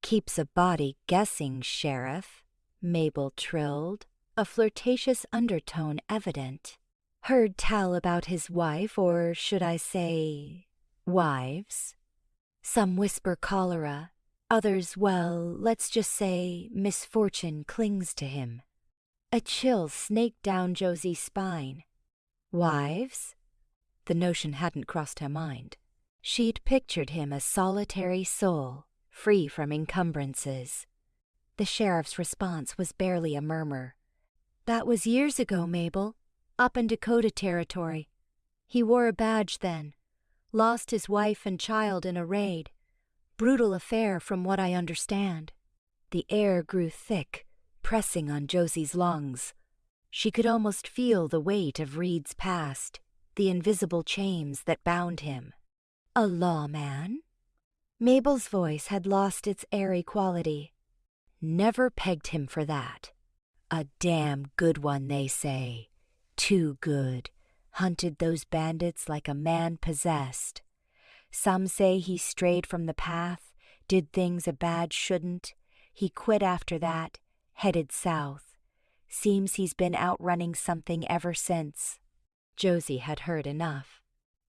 [SPEAKER 1] Keeps a body guessing, Sheriff, Mabel trilled, a flirtatious undertone evident. Heard tell about his wife, or should I say, wives? Some whisper cholera, others, well, let's just say misfortune clings to him. A chill snaked down Josie's spine. Wives? The notion hadn't crossed her mind. She'd pictured him a solitary soul, free from encumbrances. The sheriff's response was barely a murmur. That was years ago, Mabel, up in Dakota Territory. He wore a badge then. Lost his wife and child in a raid. Brutal affair from what I understand. The air grew thick, pressing on Josie's lungs. She could almost feel the weight of Reed's past, the invisible chains that bound him. A lawman? Mabel's voice had lost its airy quality. Never pegged him for that. A damn good one, they say. Too good. Hunted those bandits like a man possessed. Some say he strayed from the path, did things a bad shouldn't. He quit after that, headed south. Seems he's been outrunning something ever since. Josie had heard enough.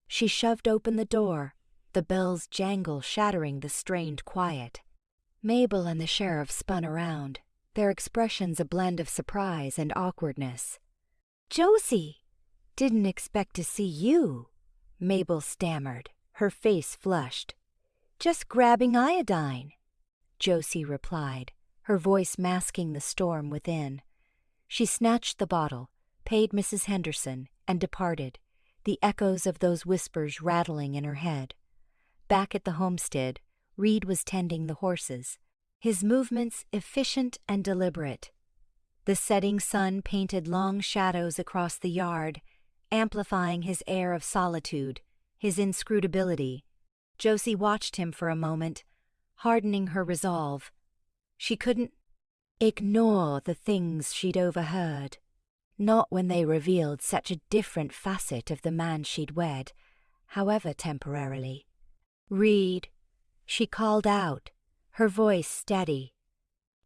[SPEAKER 1] She shoved open the door, the bell's jangle shattering the strained quiet. Mabel and the sheriff spun around, their expressions a blend of surprise and awkwardness. "Josie, didn't expect to see you," Mabel stammered, her face flushed. "Just grabbing iodine," Josie replied, her voice masking the storm within. She snatched the bottle, paid Mrs. Henderson, and departed, the echoes of those whispers rattling in her head. Back at the homestead, Reed was tending the horses, his movements efficient and deliberate. The setting sun painted long shadows across the yard, amplifying his air of solitude, his inscrutability. Josie watched him for a moment, hardening her resolve. She couldn't ignore the things she'd overheard, not when they revealed such a different facet of the man she'd wed, however temporarily. "Reed," she called out, her voice steady.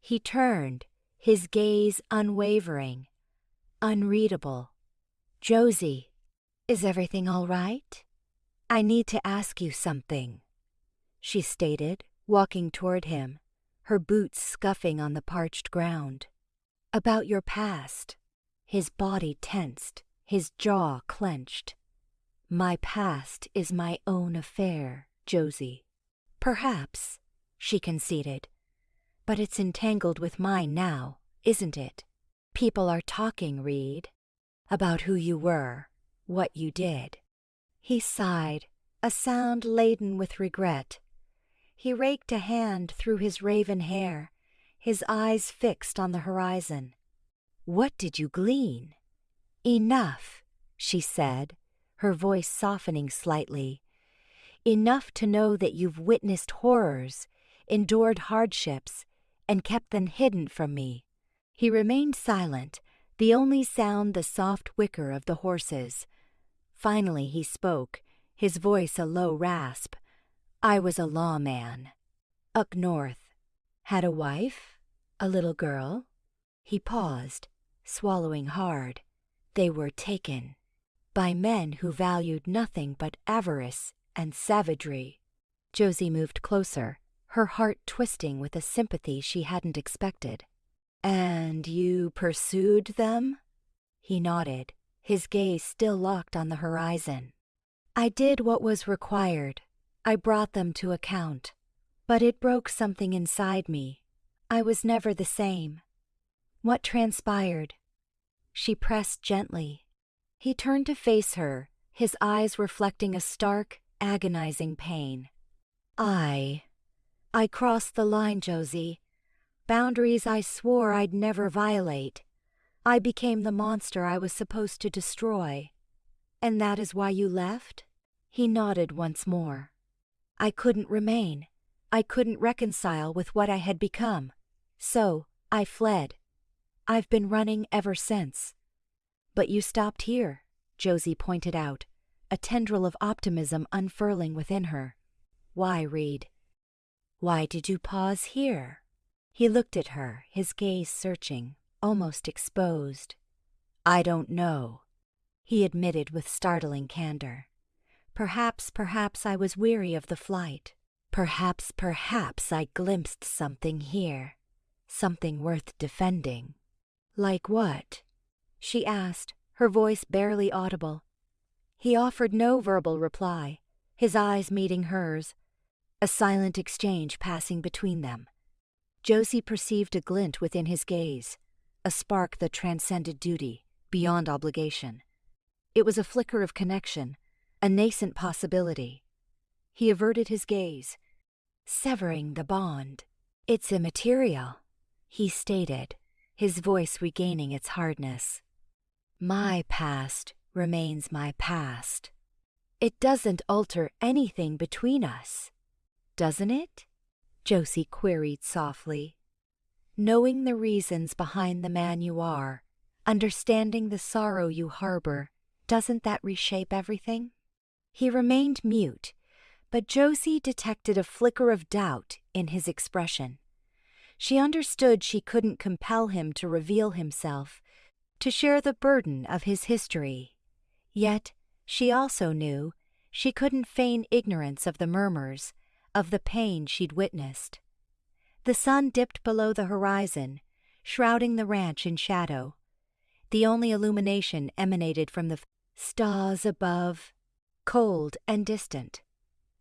[SPEAKER 1] He turned, his gaze unwavering, unreadable. "Josie, is everything all right? I need to ask you something," she stated, walking toward him, her boots scuffing on the parched ground. "About your past." His body tensed, his jaw clenched. "My past is my own affair, Josie." "Perhaps," she conceded. "But it's entangled with mine now, isn't it? People are talking, Reed, about who you were, what you did." He sighed, a sound laden with regret. He raked a hand through his raven hair, his eyes fixed on the horizon. "What did you glean?" "Enough," she said, her voice softening slightly. "Enough to know that you've witnessed horrors, endured hardships, and kept them hidden from me." He remained silent, the only sound the soft whicker of the horses. Finally he spoke, his voice a low rasp. "I was a lawman. Up north. Had a wife? A little girl?" He paused, swallowing hard. "They were taken by men who valued nothing but avarice and savagery." Josie moved closer, her heart twisting with a sympathy she hadn't expected. "And you pursued them?" He nodded, his gaze still locked on the horizon. "I did what was required. I brought them to account. But it broke something inside me. I was never the same." "What transpired?" She pressed gently. He turned to face her, his eyes reflecting a stark, agonizing pain. I crossed the line, Josie. Boundaries I swore I'd never violate. I became the monster I was supposed to destroy. And that is why you left?" He nodded once more. "I couldn't remain. I couldn't reconcile with what I had become. So I fled. I've been running ever since." "But you stopped here," Josie pointed out, a tendril of optimism unfurling within her. "Why, Reed? Why did you pause here?" He looked at her, his gaze searching, almost exposed. "I don't know," he admitted with startling candor. Perhaps I was weary of the flight. Perhaps I glimpsed something here, something worth defending." "Like what?" she asked, her voice barely audible. He offered no verbal reply, his eyes meeting hers, a silent exchange passing between them. Josie perceived a glint within his gaze, a spark that transcended duty, beyond obligation. It was a flicker of connection, a nascent possibility. He averted his gaze. "Severing the bond. It's immaterial," he stated, his voice regaining its hardness. "My past remains my past. It doesn't alter anything between us, doesn't it?" Josie queried softly. "Knowing the reasons behind the man you are, understanding the sorrow you harbor, doesn't that reshape everything?" He remained mute, but Josie detected a flicker of doubt in his expression. She understood she couldn't compel him to reveal himself, to share the burden of his history. Yet she also knew she couldn't feign ignorance of the murmurs, of the pain she'd witnessed. The sun dipped below the horizon, shrouding the ranch in shadow. The only illumination emanated from the stars above, cold and distant.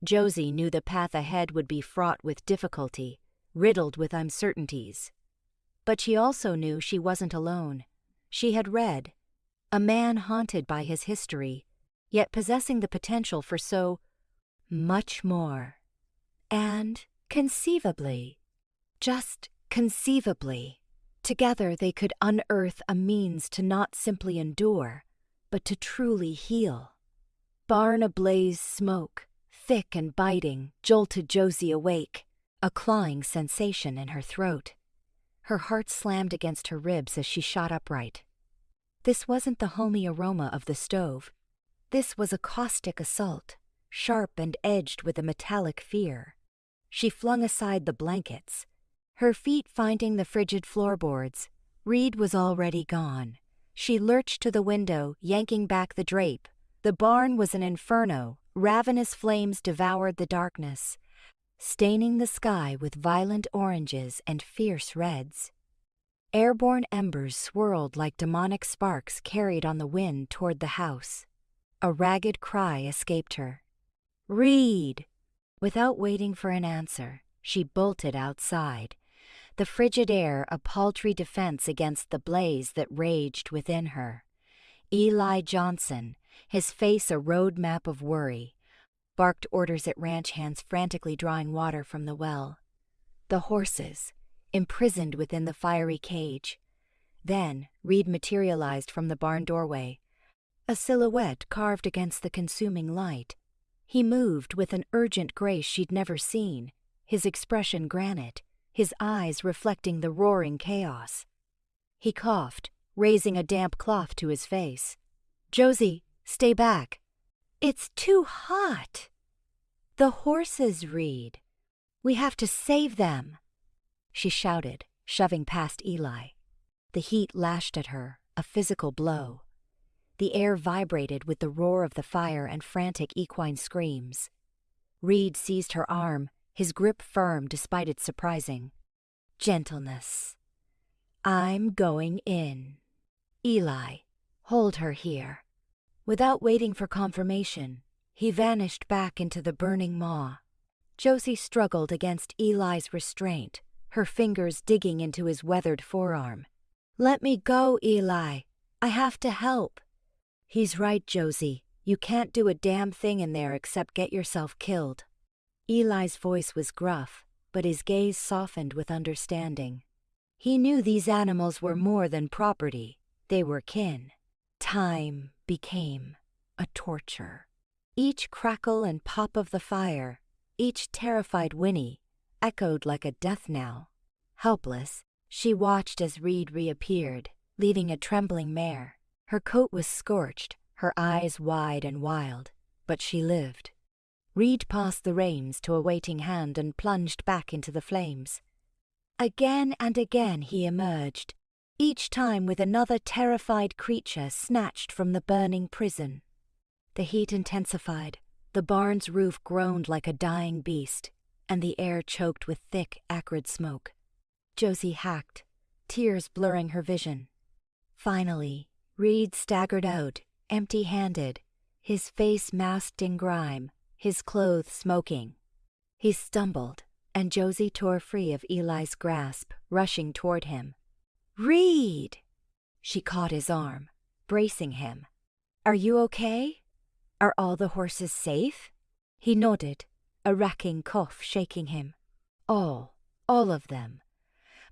[SPEAKER 1] Josie knew the path ahead would be fraught with difficulty, riddled with uncertainties. But she also knew she wasn't alone. She had read, a man haunted by his history, yet possessing the potential for so much more. And, conceivably, just conceivably, together they could unearth a means to not simply endure, but to truly heal. Barn ablaze smoke, thick and biting, jolted Josie awake, a clawing sensation in her throat. Her heart slammed against her ribs as she shot upright. This wasn't the homey aroma of the stove. This was a caustic assault, sharp and edged with a metallic fear. She flung aside the blankets, her feet finding the frigid floorboards. Reed was already gone. She lurched to the window, yanking back the drape. The barn was an inferno. Ravenous flames devoured the darkness, staining the sky with violent oranges and fierce reds. Airborne embers swirled like demonic sparks carried on the wind toward the house. A ragged cry escaped her. "Reed!" Without waiting for an answer, she bolted outside, the frigid air a paltry defense against the blaze that raged within her. Eli Johnson, his face a road map of worry, barked orders at ranch hands frantically drawing water from the well. The horses, imprisoned within the fiery cage. Then Reed materialized from the barn doorway, a silhouette carved against the consuming light. He moved with an urgent grace she'd never seen, his expression granite, his eyes reflecting the roaring chaos. He coughed, raising a damp cloth to his face. "Josie, stay back. It's too hot." "The horses, Reed. We have to save them," she shouted, shoving past Eli. The heat lashed at her, a physical blow. The air vibrated with the roar of the fire and frantic equine screams. Reed seized her arm, his grip firm despite its surprising gentleness. "I'm going in. Eli, hold her here." Without waiting for confirmation, he vanished back into the burning maw. Josie struggled against Eli's restraint, her fingers digging into his weathered forearm. "Let me go, Eli. I have to help." "He's right, Josie. You can't do a damn thing in there except get yourself killed." Eli's voice was gruff, but his gaze softened with understanding. He knew these animals were more than property. They were kin. Time became a torture. Each crackle and pop of the fire, each terrified whinny, echoed like a death knell. Helpless, she watched as Reed reappeared, leading a trembling mare. Her coat was scorched, her eyes wide and wild, but she lived. Reed passed the reins to a waiting hand and plunged back into the flames. Again and again he emerged, each time with another terrified creature snatched from the burning prison. The heat intensified, the barn's roof groaned like a dying beast, and the air choked with thick, acrid smoke. Josie hacked, tears blurring her vision. Finally, Reed staggered out, empty-handed, his face masked in grime, his clothes smoking. He stumbled, and Josie tore free of Eli's grasp, rushing toward him. "Reed!" She caught his arm, bracing him. "Are you okay? Are all the horses safe?" He nodded, a racking cough shaking him. All of them.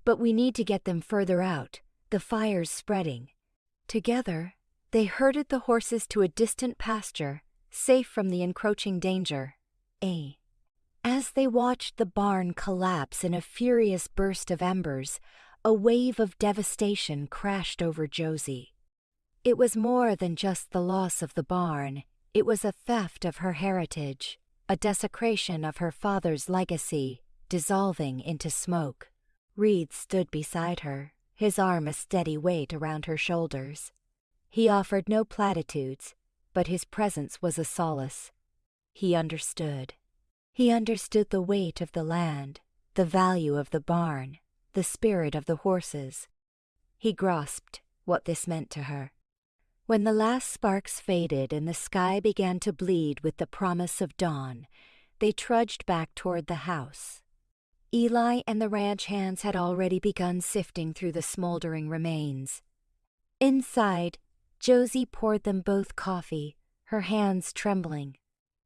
[SPEAKER 1] But we need to get them further out. The fire's spreading." Together, they herded the horses to a distant pasture, safe from the encroaching danger. As they watched the barn collapse in a furious burst of embers, a wave of devastation crashed over Josie. It was more than just the loss of the barn. It was a theft of her heritage, a desecration of her father's legacy, dissolving into smoke. Reed stood beside her, his arm a steady weight around her shoulders. He offered no platitudes, but his presence was a solace. He understood. He understood the weight of the land, the value of the barn, the spirit of the horses. He grasped what this meant to her. When the last sparks faded and the sky began to bleed with the promise of dawn, they trudged back toward the house. Eli and the ranch hands had already begun sifting through the smoldering remains. Inside, Josie poured them both coffee, her hands trembling.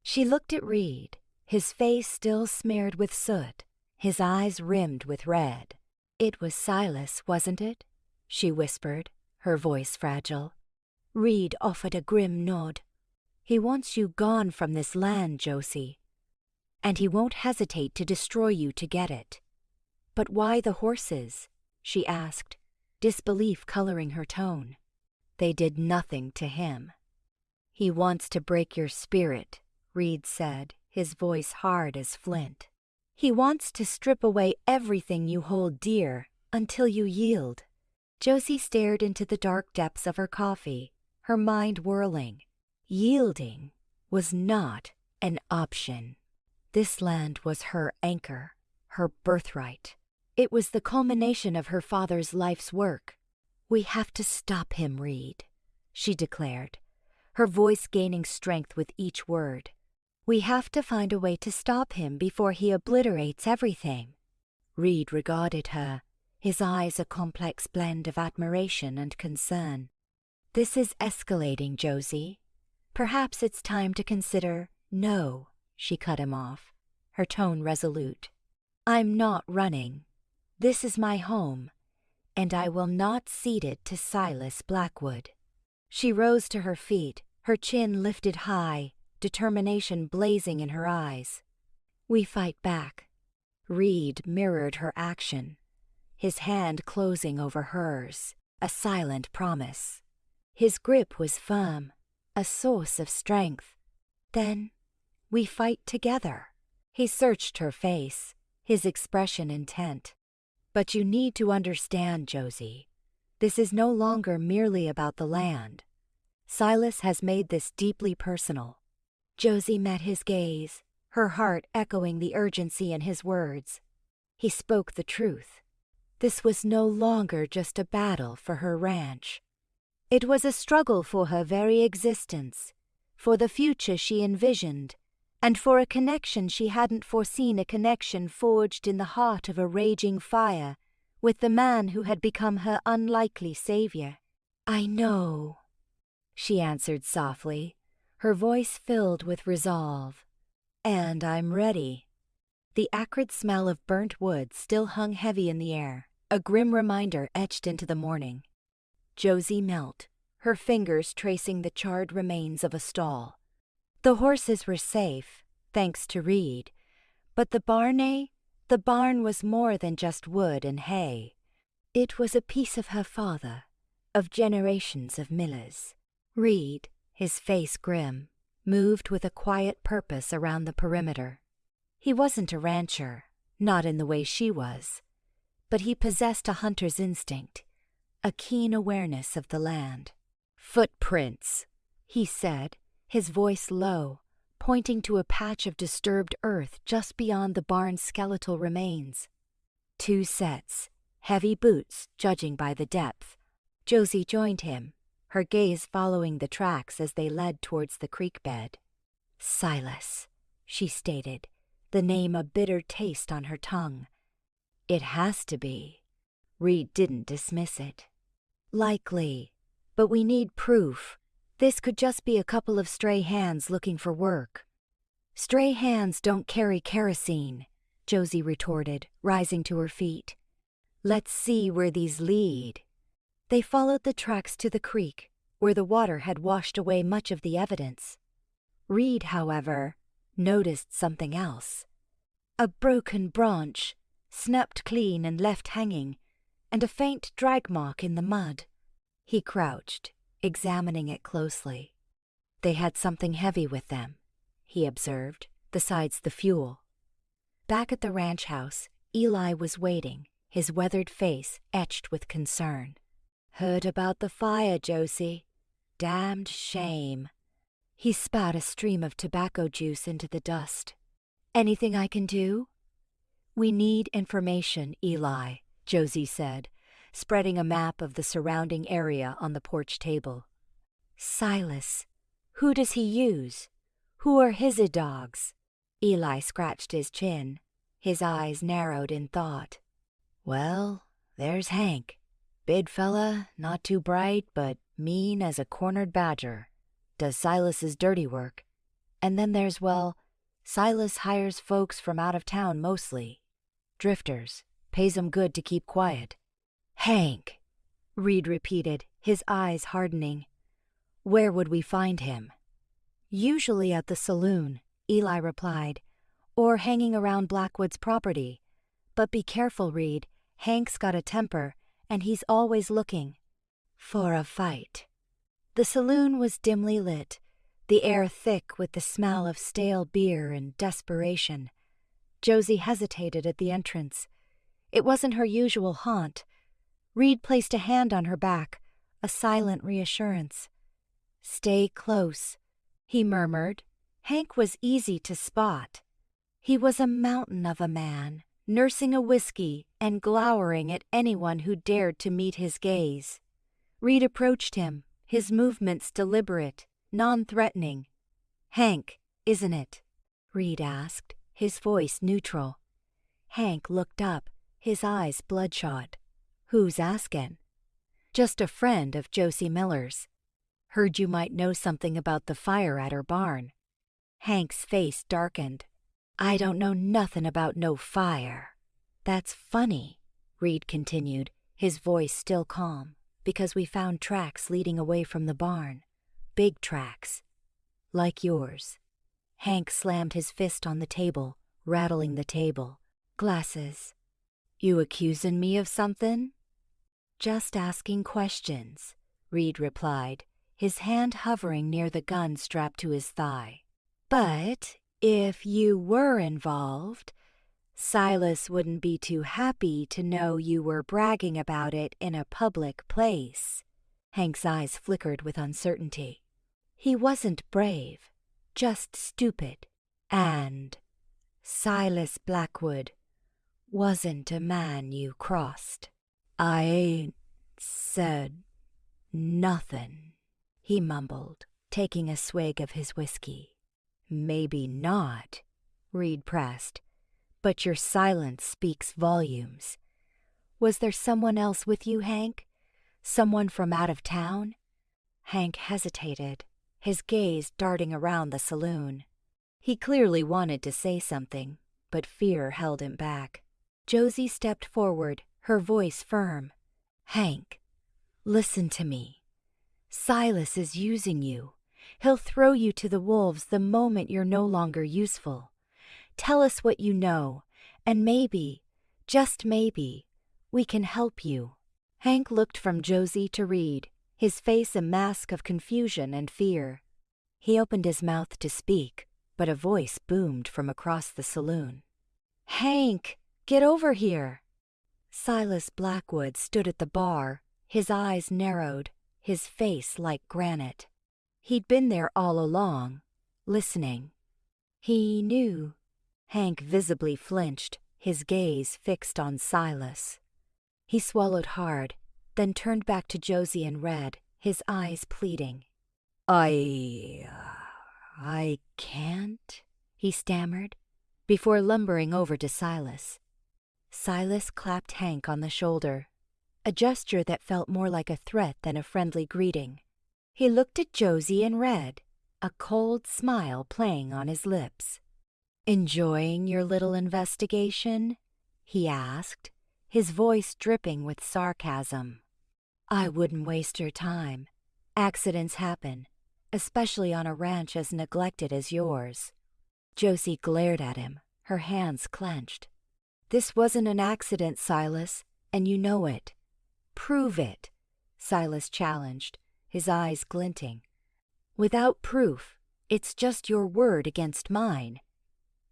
[SPEAKER 1] She looked at Reed, his face still smeared with soot, his eyes rimmed with red. "It was Silas, wasn't it?" she whispered, her voice fragile. Reed offered a grim nod. "He wants you gone from this land, Josie. And he won't hesitate to destroy you to get it." "But why the horses?" she asked, disbelief coloring her tone. "They did nothing to him." "He wants to break your spirit," Reed said, his voice hard as flint. "He wants to strip away everything you hold dear until you yield." Josie stared into the dark depths of her coffee, her mind whirling. Yielding was not an option. This land was her anchor, her birthright. It was the culmination of her father's life's work. "We have to stop him, Reed," she declared, her voice gaining strength with each word. "We have to find a way to stop him before he obliterates everything." Reed regarded her, his eyes a complex blend of admiration and concern. "This is escalating, Josie. Perhaps it's time to consider—" "No," she cut him off, her tone resolute. "I'm not running. This is my home, and I will not cede it to Silas Blackwood." She rose to her feet, her chin lifted high, determination blazing in her eyes. "We fight back." Reed mirrored her action, his hand closing over hers, a silent promise. His grip was firm, a source of strength. "Then we fight together." He searched her face, his expression intent. "But you need to understand, Josie. This is no longer merely about the land. Silas has made this deeply personal." Josie met his gaze, her heart echoing the urgency in his words. He spoke the truth. This was no longer just a battle for her ranch. It was a struggle for her very existence, for the future she envisioned, and for a connection she hadn't foreseen, a connection forged in the heart of a raging fire with the man who had become her unlikely savior. "I know," she answered softly, her voice filled with resolve. "And I'm ready." The acrid smell of burnt wood still hung heavy in the air, a grim reminder etched into the morning. Josie knelt, her fingers tracing the charred remains of a stall. The horses were safe, thanks to Reed, but the barn was more than just wood and hay. It was a piece of her father, of generations of millers. Reed, his face grim, moved with a quiet purpose around the perimeter. He wasn't a rancher, not in the way she was, but he possessed a hunter's instinct, a keen awareness of the land. "Footprints," he said, his voice low, pointing to a patch of disturbed earth just beyond the barn's skeletal remains. "2 sets, heavy boots judging by the depth." Josie joined him, her gaze following the tracks as they led towards the creek bed. "Silas," she stated, the name a bitter taste on her tongue. "It has to be." Reed didn't dismiss it. "Likely, but we need proof. This could just be a couple of stray hands looking for work." "Stray hands don't carry kerosene," Josie retorted, rising to her feet. "Let's see where these lead." They followed the tracks to the creek, where the water had washed away much of the evidence. Reed, however, noticed something else. A broken branch, snapped clean and left hanging, and a faint drag mark in the mud. He crouched, examining it closely. "They had something heavy with them," he observed, besides the fuel. Back at the ranch house, Eli was waiting, his weathered face etched with concern. "Heard about the fire, Josie? Damned shame." He spat a stream of tobacco juice into the dust. "Anything I can do?" We need information, Eli, Josie said, spreading a map of the surrounding area on the porch table. Silas. Who does he use? Who are his dogs? Eli scratched his chin. His eyes narrowed in thought. Well, there's Hank. Big fella, not too bright, but mean as a cornered badger. Does Silas's dirty work. And then there's, well, Silas hires folks from out of town mostly. Drifters. Pays 'em good to keep quiet. Hank, Reed repeated, his eyes hardening. Where would we find him? Usually at the saloon, Eli replied, or hanging around Blackwood's property. But be careful, Reed. Hank's got a temper, and he's always looking for a fight. The saloon was dimly lit, the air thick with the smell of stale beer and desperation. Josie hesitated at the entrance. It wasn't her usual haunt. Reed placed a hand on her back, a silent reassurance. Stay close, he murmured. Hank was easy to spot. He was a mountain of a man, nursing a whiskey and glowering at anyone who dared to meet his gaze. Reed approached him, his movements deliberate, non-threatening. Hank, isn't it? Reed asked, his voice neutral. Hank looked up, his eyes bloodshot. Who's askin'? Just a friend of Josie Miller's. Heard you might know something about the fire at her barn. Hank's face darkened. I don't know nothin' about no fire. That's funny, Reed continued, his voice still calm, because we found tracks leading away from the barn. Big tracks. Like yours. Hank slammed his fist on the table, rattling the table. Glasses. You accusin' me of something? Just asking questions, Reed replied, his hand hovering near the gun strapped to his thigh. But if you were involved, Silas wouldn't be too happy to know you were bragging about it in a public place. Hank's eyes flickered with uncertainty. He wasn't brave, just stupid. And Silas Blackwood wasn't a man you crossed. I ain't said nothin', he mumbled, taking a swig of his whiskey. Maybe not, Reed pressed, but your silence speaks volumes. Was there someone else with you, Hank? Someone from out of town? Hank hesitated, his gaze darting around the saloon. He clearly wanted to say something, but fear held him back. Josie stepped forward, her voice firm. Hank, listen to me. Silas is using you. He'll throw you to the wolves the moment you're no longer useful. Tell us what you know, and maybe, just maybe, we can help you. Hank looked from Josie to Reed, his face a mask of confusion and fear. He opened his mouth to speak, but a voice boomed from across the saloon. Hank, get over here! Silas Blackwood stood at the bar, his eyes narrowed, his face like granite. He'd been there all along, listening. He knew. Hank visibly flinched, his gaze fixed on Silas. He swallowed hard, then turned back to Josie and read, his eyes pleading. I can't, he stammered, before lumbering over to Silas. Silas clapped Hank on the shoulder, a gesture that felt more like a threat than a friendly greeting. He looked at Josie and read, a cold smile playing on his lips. Enjoying your little investigation? He asked, his voice dripping with sarcasm. I wouldn't waste your time. Accidents happen, especially on a ranch as neglected as yours. Josie glared at him, her hands clenched. This wasn't an accident, Silas, and you know it. Prove it, Silas challenged, his eyes glinting. Without proof, it's just your word against mine.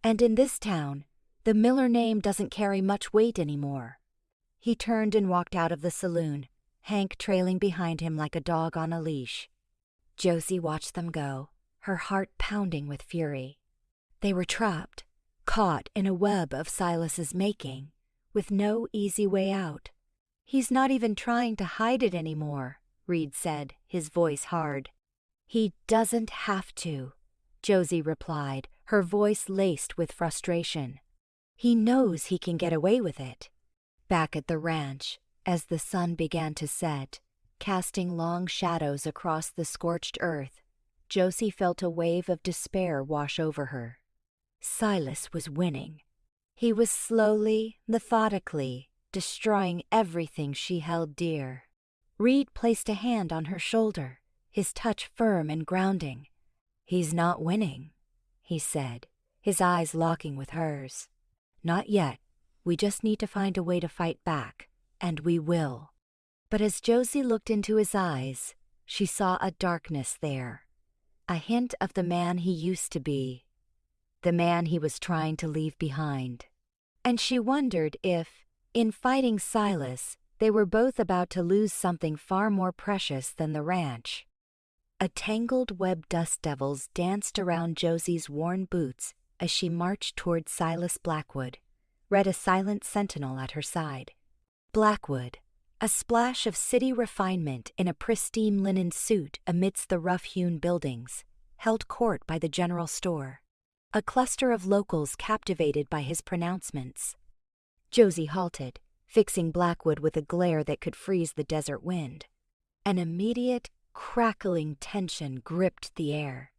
[SPEAKER 1] And in this town, the Miller name doesn't carry much weight anymore. He turned and walked out of the saloon, Hank trailing behind him like a dog on a leash. Josie watched them go, her heart pounding with fury. They were trapped, caught in a web of Silas's making, with no easy way out. "He's not even trying to hide it anymore," Reed said, his voice hard. "He doesn't have to," Josie replied, her voice laced with frustration. "He knows he can get away with it." Back at the ranch, as the sun began to set, casting long shadows across the scorched earth, Josie felt a wave of despair wash over her. Silas was winning. He was slowly, methodically, destroying everything she held dear. Reed placed a hand on her shoulder, his touch firm and grounding. "He's not winning," he said, his eyes locking with hers. "Not yet. We just need to find a way to fight back, and we will." But as Josie looked into his eyes, she saw a darkness there, a hint of the man he used to be, the man he was trying to leave behind. And she wondered if, in fighting Silas, they were both about to lose something far more precious than the ranch. A tangled web dust devils danced around Josie's worn boots as she marched toward Silas Blackwood, read a silent sentinel at her side. Blackwood, a splash of city refinement in a pristine linen suit amidst the rough-hewn buildings, held court by the general store, a cluster of locals captivated by his pronouncements. Josie halted, fixing Blackwood with a glare that could freeze the desert wind. An immediate, crackling tension gripped the air.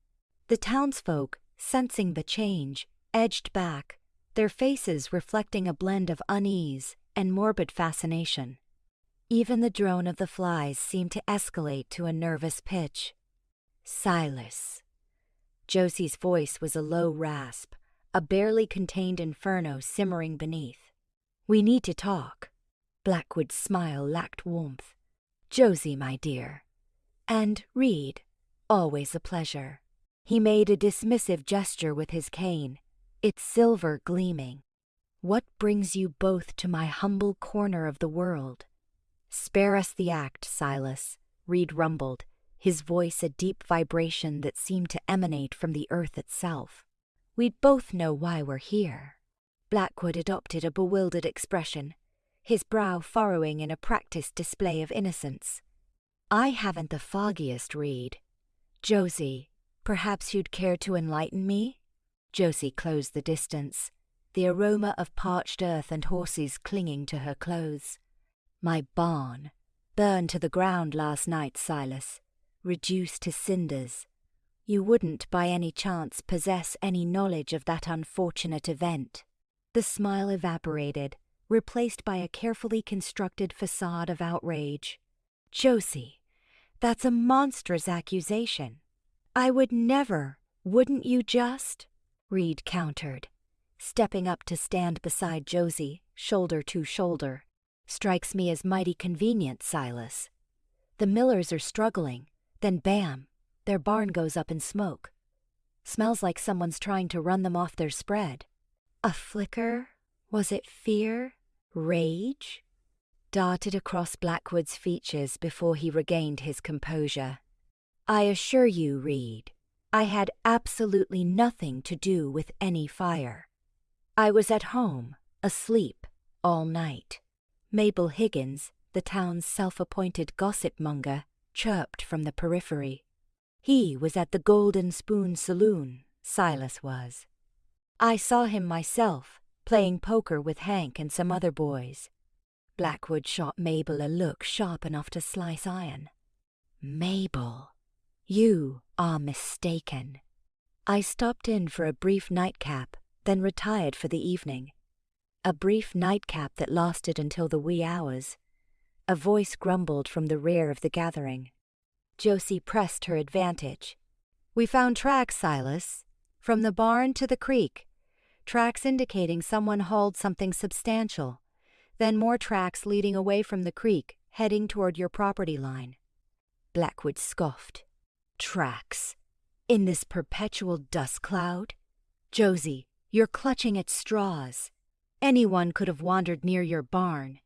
[SPEAKER 1] The townsfolk, sensing the change, edged back, their faces reflecting a blend of unease and morbid fascination. Even the drone of the flies seemed to escalate to a nervous pitch. "Silas." Josie's voice was a low rasp, a barely contained inferno simmering beneath. "We need to talk." Blackwood's smile lacked warmth. "Josie, my dear." "And Reed, always a pleasure." He made a dismissive gesture with his cane, its silver gleaming. "What brings you both to my humble corner of the world?" "Spare us the act, Silas," Reed rumbled, his voice a deep vibration that seemed to emanate from the earth itself. "We'd both know why we're here." Blackwood adopted a bewildered expression, his brow furrowing in a practiced display of innocence. "I haven't the foggiest, Reed. Josie, perhaps you'd care to enlighten me?" Josie closed the distance, the aroma of parched earth and horses clinging to her clothes. "My barn burned to the ground last night, Silas, reduced to cinders. You wouldn't by any chance possess any knowledge of that unfortunate event." The smile evaporated, replaced by a carefully constructed facade of outrage. "Josie, that's a monstrous accusation." "I would never, wouldn't you just?" Reed countered, stepping up to stand beside Josie, shoulder to shoulder. "Strikes me as mighty convenient, Silas. The Millers are struggling, then bam, their barn goes up in smoke. Smells like someone's trying to run them off their spread." A flicker, was it fear, rage, darted across Blackwood's features before he regained his composure. "I assure you, Reed, I had absolutely nothing to do with any fire. I was at home, asleep, all night." Mabel Higgins, the town's self-appointed gossip-monger, chirped from the periphery. "He was at the Golden Spoon Saloon, Silas was. I saw him myself, playing poker with Hank and some other boys." Blackwood shot Mabel a look sharp enough to slice iron. "Mabel, you are mistaken. I stopped in for a brief nightcap, then retired for the evening. A brief nightcap that lasted until the wee hours." A voice grumbled from the rear of the gathering. Josie pressed her advantage. "We found tracks, Silas, from the barn to the creek. Tracks indicating someone hauled something substantial. Then more tracks leading away from the creek, heading toward your property line." Blackwood scoffed. "Tracks? In this perpetual dust cloud? Josie, you're clutching at straws. Anyone could have wandered near your barn."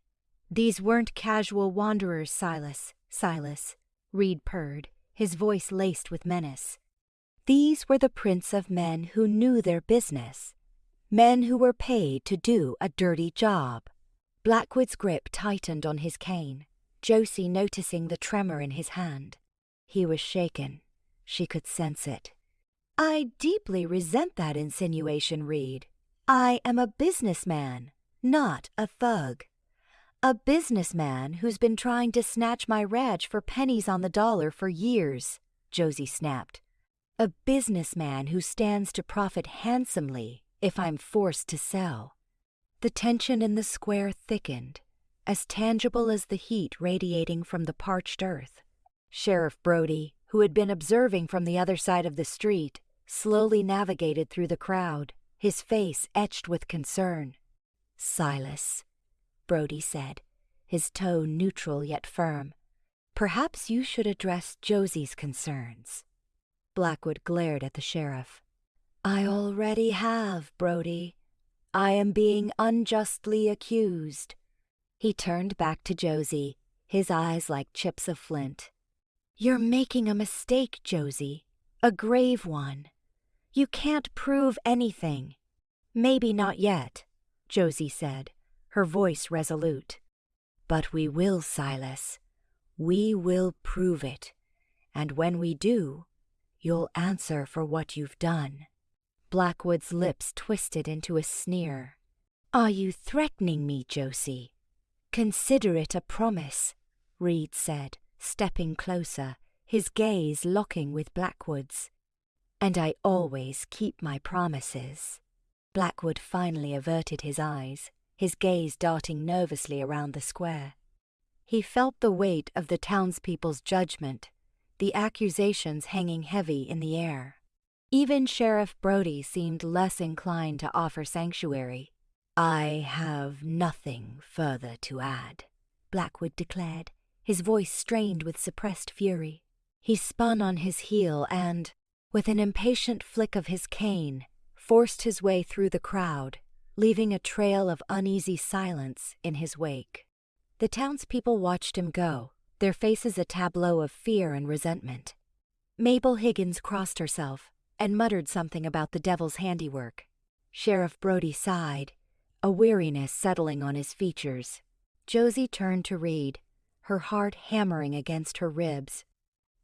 [SPEAKER 1] "These weren't casual wanderers, Silas," Reed purred, his voice laced with menace. "These were the prints of men who knew their business. Men who were paid to do a dirty job. Blackwood's grip tightened on his cane, Josie noticing the tremor in his hand. He was shaken. She could sense it. I deeply resent that insinuation, Reed. I am a businessman, not a thug. A businessman who's been trying to snatch my ranch for pennies on the dollar for years, Josie snapped. A businessman who stands to profit handsomely if I'm forced to sell. The tension in the square thickened, as tangible as the heat radiating from the parched earth. Sheriff Brody, who had been observing from the other side of the street, slowly navigated through the crowd, his face etched with concern. Silas, Brody said, his tone neutral yet firm. Perhaps you should address Josie's concerns. Blackwood glared at the sheriff. I already have, Brody. I am being unjustly accused. He turned back to Josie, his eyes like chips of flint. You're making a mistake, Josie. A grave one. You can't prove anything. Maybe not yet, Josie said, her voice resolute. But we will, Silas. We will prove it. And when we do, you'll answer for what you've done. Blackwood's lips twisted into a sneer. Are you threatening me, Josie? Consider it a promise, Reed said, stepping closer, his gaze locking with Blackwood's. And I always keep my promises. Blackwood finally averted his eyes, his gaze darting nervously around the square. He felt the weight of the townspeople's judgment, the accusations hanging heavy in the air. Even Sheriff Brody seemed less inclined to offer sanctuary. I have nothing further to add, Blackwood declared, his voice strained with suppressed fury. He spun on his heel and, with an impatient flick of his cane, forced his way through the crowd, leaving a trail of uneasy silence in his wake. The townspeople watched him go, their faces a tableau of fear and resentment. Mabel Higgins crossed herself and muttered something about the devil's handiwork. Sheriff Brody sighed, a weariness settling on his features. Josie turned to Reed, her heart hammering against her ribs.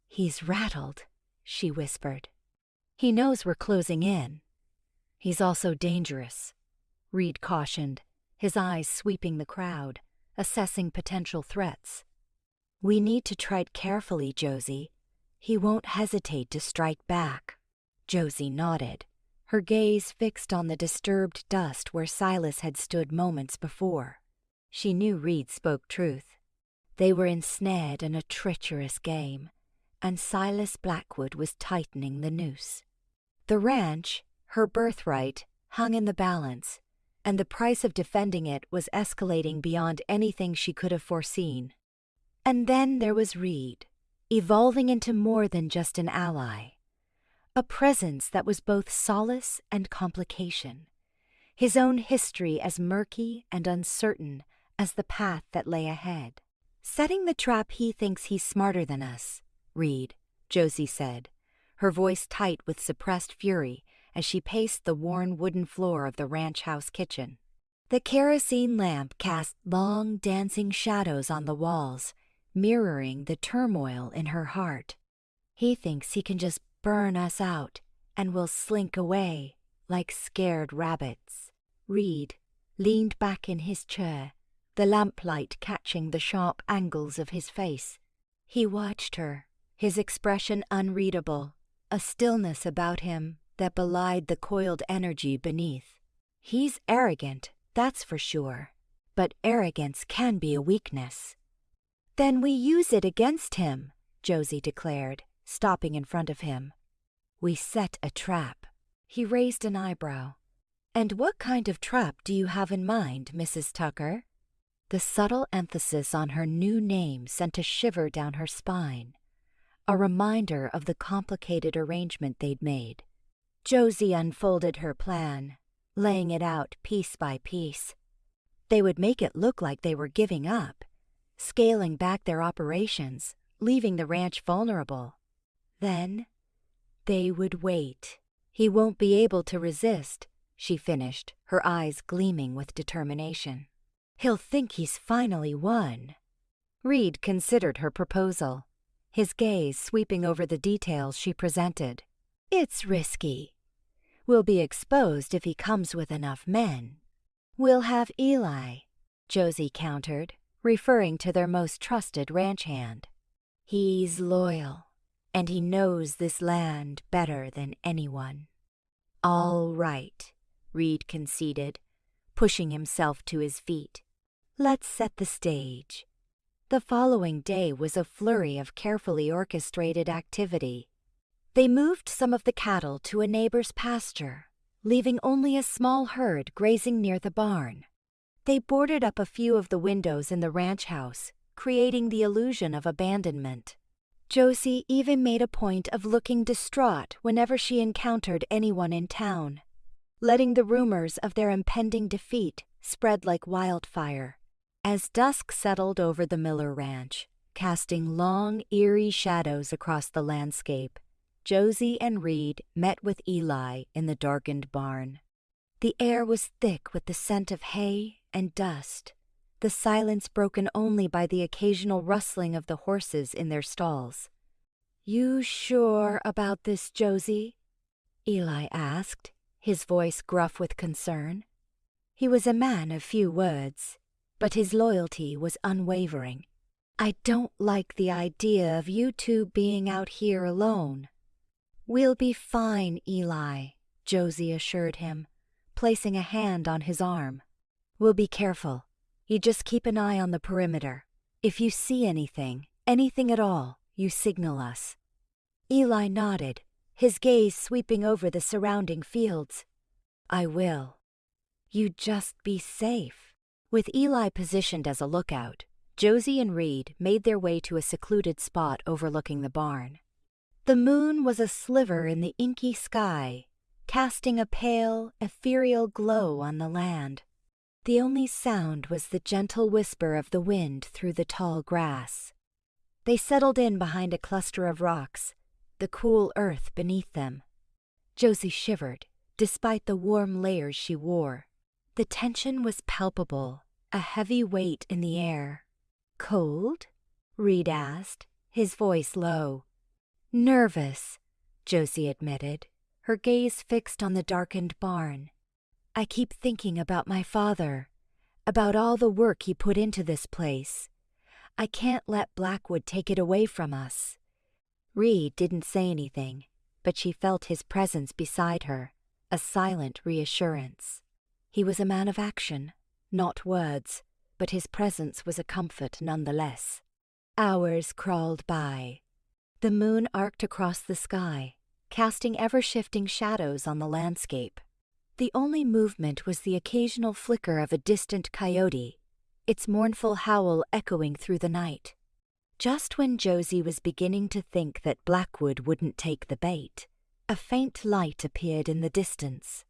[SPEAKER 1] He's rattled, she whispered. He knows we're closing in. He's also dangerous, Reed cautioned, his eyes sweeping the crowd, assessing potential threats. We need to tread carefully, Josie. He won't hesitate to strike back. Josie nodded, her gaze fixed on the disturbed dust where Silas had stood moments before. She knew Reed spoke truth. They were ensnared in a treacherous game, and Silas Blackwood was tightening the noose. The ranch, her birthright, hung in the balance, and the price of defending it was escalating beyond anything she could have foreseen. And then there was Reed, evolving into more than just an ally. A presence that was both solace and complication, his own history as murky and uncertain as the path that lay ahead. Setting the trap he thinks he's smarter than us, Reed, Josie said, her voice tight with suppressed fury as she paced the worn wooden floor of the ranch house kitchen. The kerosene lamp cast long, dancing shadows on the walls, mirroring the turmoil in her heart. He thinks he can just burn us out, and we'll slink away like scared rabbits. Reed leaned back in his chair, the lamplight catching the sharp angles of his face. He watched her, his expression unreadable, a stillness about him that belied the coiled energy beneath. He's arrogant, that's for sure, but arrogance can be a weakness. Then we use it against him, Josie declared, stopping in front of him. We set a trap. He raised an eyebrow. And what kind of trap do you have in mind, Mrs. Tucker? The subtle emphasis on her new name sent a shiver down her spine, a reminder of the complicated arrangement they'd made. Josie unfolded her plan, laying it out piece by piece. They would make it look like they were giving up, scaling back their operations, leaving the ranch vulnerable. Then they would wait. He won't be able to resist, she finished, her eyes gleaming with determination. He'll think he's finally won. Reed considered her proposal, his gaze sweeping over the details she presented. It's risky. We'll be exposed if he comes with enough men. We'll have Eli, Josie countered, referring to their most trusted ranch hand. He's loyal, and he knows this land better than anyone. All right, Reed conceded, pushing himself to his feet. Let's set the stage. The following day was a flurry of carefully orchestrated activity. They moved some of the cattle to a neighbor's pasture, leaving only a small herd grazing near the barn. They boarded up a few of the windows in the ranch house, creating the illusion of abandonment. Josie even made a point of looking distraught whenever she encountered anyone in town, letting the rumors of their impending defeat spread like wildfire. As dusk settled over the Miller Ranch, casting long, eerie shadows across the landscape, Josie and Reed met with Eli in the darkened barn. The air was thick with the scent of hay and dust, the silence broken only by the occasional rustling of the horses in their stalls. "You sure about this, Josie?" Eli asked, his voice gruff with concern. He was a man of few words, but his loyalty was unwavering. "I don't like the idea of you two being out here alone." "We'll be fine, Eli," Josie assured him, placing a hand on his arm. "We'll be careful. You just keep an eye on the perimeter. If you see anything at all, you signal us." Eli nodded, his gaze sweeping over the surrounding fields. "I will. You just be safe." With Eli positioned as a lookout, Josie and Reed made their way to a secluded spot overlooking the barn. The moon was a sliver in the inky sky, casting a pale, ethereal glow on the land. The only sound was the gentle whisper of the wind through the tall grass. They settled in behind a cluster of rocks, the cool earth beneath them. Josie shivered, despite the warm layers she wore. The tension was palpable, a heavy weight in the air. "Cold?" Reed asked, his voice low. "Nervous," Josie admitted, her gaze fixed on the darkened barn. "I keep thinking about my father, about all the work he put into this place. I can't let Blackwood take it away from us." Reed didn't say anything, but she felt his presence beside her, a silent reassurance. He was a man of action, not words, but his presence was a comfort nonetheless. Hours crawled by. The moon arced across the sky, casting ever-shifting shadows on the landscape. The only movement was the occasional flicker of a distant coyote, its mournful howl echoing through the night. Just when Josie was beginning to think that Blackwood wouldn't take the bait, a faint light appeared in the distance.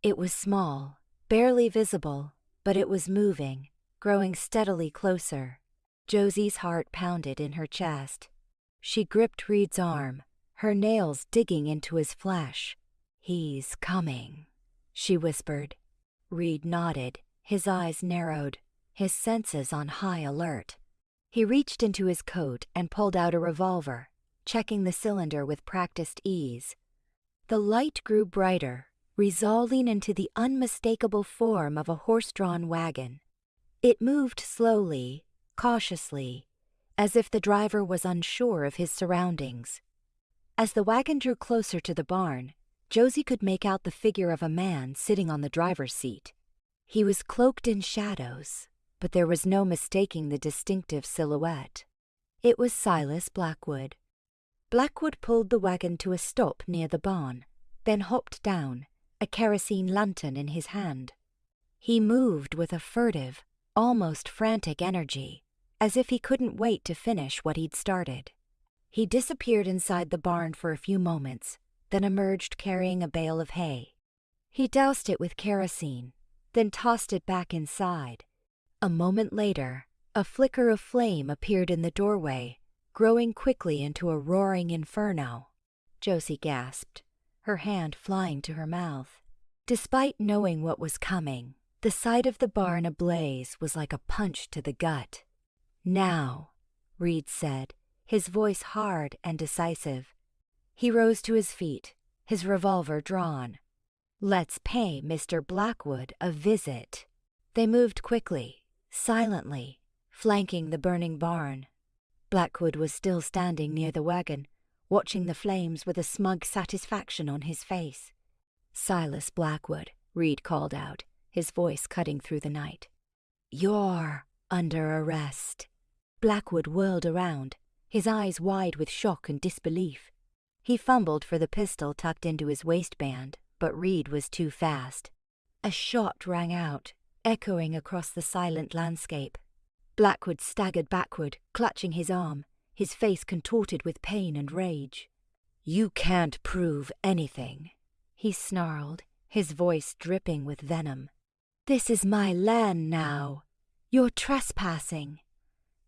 [SPEAKER 1] It was small, barely visible, but it was moving, growing steadily closer. Josie's heart pounded in her chest. She gripped Reed's arm, her nails digging into his flesh. "He's coming," she whispered. Reed nodded, his eyes narrowed, his senses on high alert. He reached into his coat and pulled out a revolver, checking the cylinder with practiced ease. The light grew brighter, resolving into the unmistakable form of a horse-drawn wagon. It moved slowly, cautiously, as if the driver was unsure of his surroundings. As the wagon drew closer to the barn, Josie could make out the figure of a man sitting on the driver's seat. He was cloaked in shadows, but there was no mistaking the distinctive silhouette. It was Silas Blackwood. Blackwood pulled the wagon to a stop near the barn, then hopped down, a kerosene lantern in his hand. He moved with a furtive, almost frantic energy, as if he couldn't wait to finish what he'd started. He disappeared inside the barn for a few moments, then emerged carrying a bale of hay. He doused it with kerosene, then tossed it back inside. A moment later, a flicker of flame appeared in the doorway, growing quickly into a roaring inferno. Josie gasped, her hand flying to her mouth. Despite knowing what was coming, the sight of the barn ablaze was like a punch to the gut. "Now," Reed said, his voice hard and decisive. He rose to his feet, his revolver drawn. "Let's pay Mr. Blackwood a visit." They moved quickly, silently, flanking the burning barn. Blackwood was still standing near the wagon, watching the flames with a smug satisfaction on his face. "Silas Blackwood," Reed called out, his voice cutting through the night. "You're under arrest." Blackwood whirled around, his eyes wide with shock and disbelief. He fumbled for the pistol tucked into his waistband, but Reed was too fast. A shot rang out, echoing across the silent landscape. Blackwood staggered backward, clutching his arm, his face contorted with pain and rage. "You can't prove anything," he snarled, his voice dripping with venom. "This is my land now. You're trespassing."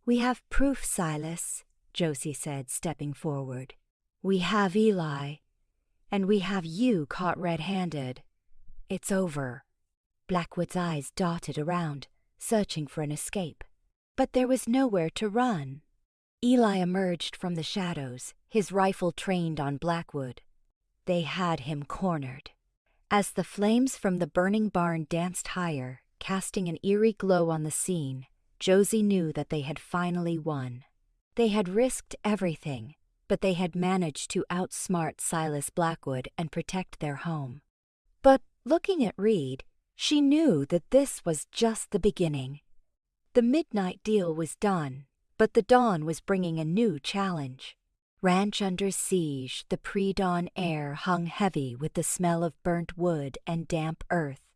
[SPEAKER 1] "We have proof, Silas," Josie said, stepping forward. "We have Eli, and we have you caught red-handed. It's over." Blackwood's eyes darted around, searching for an escape. But there was nowhere to run. Eli emerged from the shadows, his rifle trained on Blackwood. They had him cornered. As the flames from the burning barn danced higher, casting an eerie glow on the scene, Josie knew that they had finally won. They had risked everything, but they had managed to outsmart Silas Blackwood and protect their home. But looking at Reed, she knew that this was just the beginning. The midnight deal was done, but the dawn was bringing a new challenge. Ranch under siege, the pre-dawn air hung heavy with the smell of burnt wood and damp earth,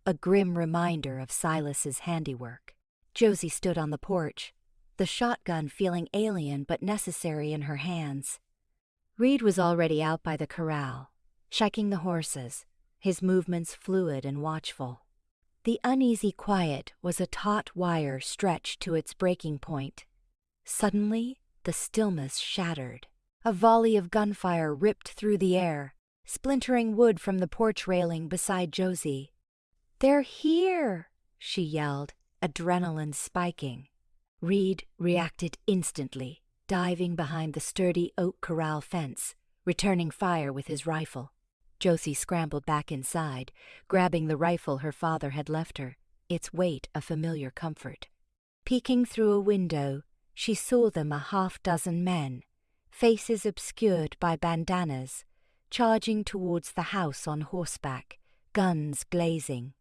[SPEAKER 1] a grim reminder of Silas's handiwork. Josie stood on the porch, the shotgun feeling alien but necessary in her hands. Reed was already out by the corral, checking the horses, his movements fluid and watchful. The uneasy quiet was a taut wire stretched to its breaking point. Suddenly, the stillness shattered. A volley of gunfire ripped through the air, splintering wood from the porch railing beside Josie. "They're here!" she yelled, adrenaline spiking. Reed reacted instantly, diving behind the sturdy oak corral fence, returning fire with his rifle. Josie scrambled back inside, grabbing the rifle her father had left her, its weight a familiar comfort. Peeking through a window, she saw them 6 men, faces obscured by bandanas, charging towards the house on horseback, guns blazing.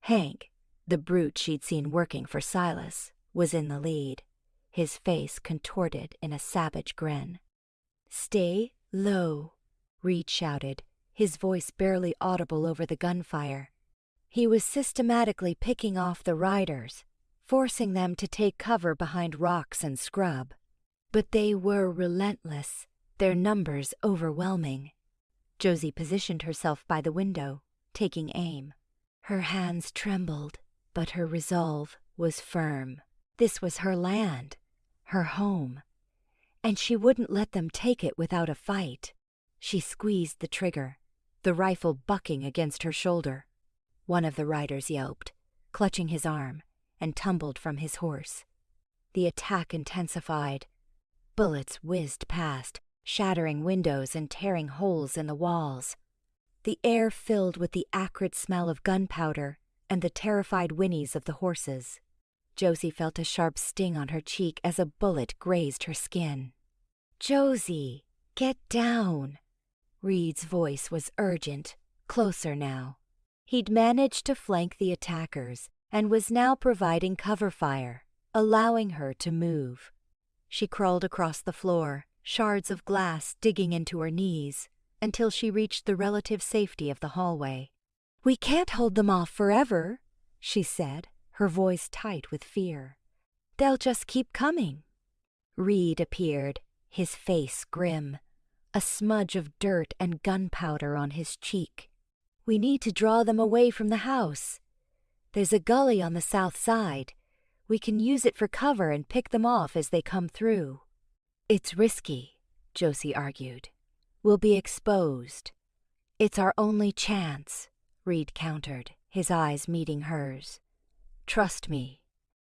[SPEAKER 1] Hank, the brute she'd seen working for Silas, was in the lead, his face contorted in a savage grin. "Stay low," Reed shouted, his voice barely audible over the gunfire. He was systematically picking off the riders, forcing them to take cover behind rocks and scrub. But they were relentless, their numbers overwhelming. Josie positioned herself by the window, taking aim. Her hands trembled, but her resolve was firm. This was her land, her home, and she wouldn't let them take it without a fight. She squeezed the trigger, the rifle bucking against her shoulder. One of the riders yelped, clutching his arm, and tumbled from his horse. The attack intensified. Bullets whizzed past, shattering windows and tearing holes in the walls. The air filled with the acrid smell of gunpowder and the terrified whinnies of the horses. Josie felt a sharp sting on her cheek as a bullet grazed her skin. "Josie, get down!" Reed's voice was urgent, closer now. He'd managed to flank the attackers and was now providing cover fire, allowing her to move. She crawled across the floor, shards of glass digging into her knees, until she reached the relative safety of the hallway. "We can't hold them off forever," she said, her voice tight with fear. "They'll just keep coming." Reed appeared, his face grim, a smudge of dirt and gunpowder on his cheek. "We need to draw them away from the house. There's a gully on the south side. We can use it for cover and pick them off as they come through." "It's risky," Josie argued. "We'll be exposed." "It's our only chance," Reed countered, his eyes meeting hers. Trust me.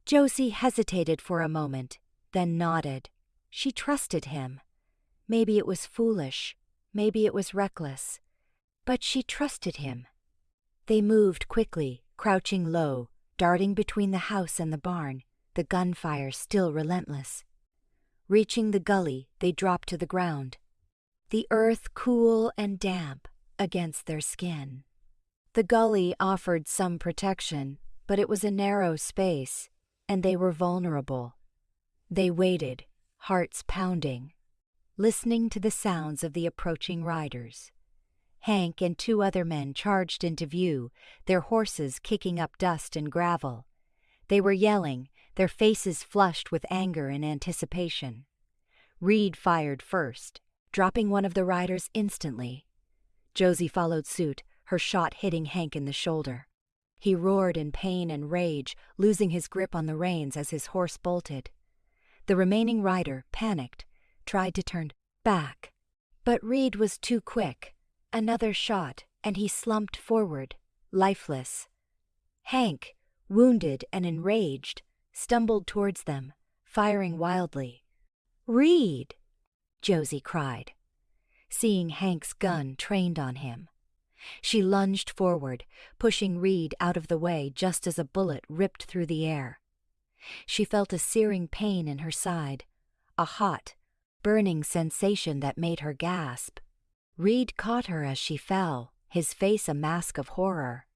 [SPEAKER 1] Josie hesitated for a moment, then nodded. She trusted him. Maybe it was foolish, maybe it was reckless, but she trusted him. They moved quickly, crouching low, darting between the house and the barn, the gunfire still relentless. Reaching the gully, they dropped to the ground, the earth cool and damp against their skin. The gully offered some protection, but it was a narrow space, and they were vulnerable. They waited, hearts pounding, listening to the sounds of the approaching riders. Hank and 2 other men charged into view, their horses kicking up dust and gravel. They were yelling, their faces flushed with anger and anticipation. Reed fired first, dropping one of the riders instantly. Josie followed suit, her shot hitting Hank in the shoulder. He roared in pain and rage, losing his grip on the reins as his horse bolted. The remaining rider, panicked, tried to turn back. But Reed was too quick. Another shot, and he slumped forward, lifeless. Hank, wounded and enraged, stumbled towards them, firing wildly. "Reed!" Josie cried, seeing Hank's gun trained on him. She lunged forward, pushing Reed out of the way just as a bullet ripped through the air. She felt a searing pain in her side, a hot, burning sensation that made her gasp. Reed caught her as she fell, his face a mask of horror.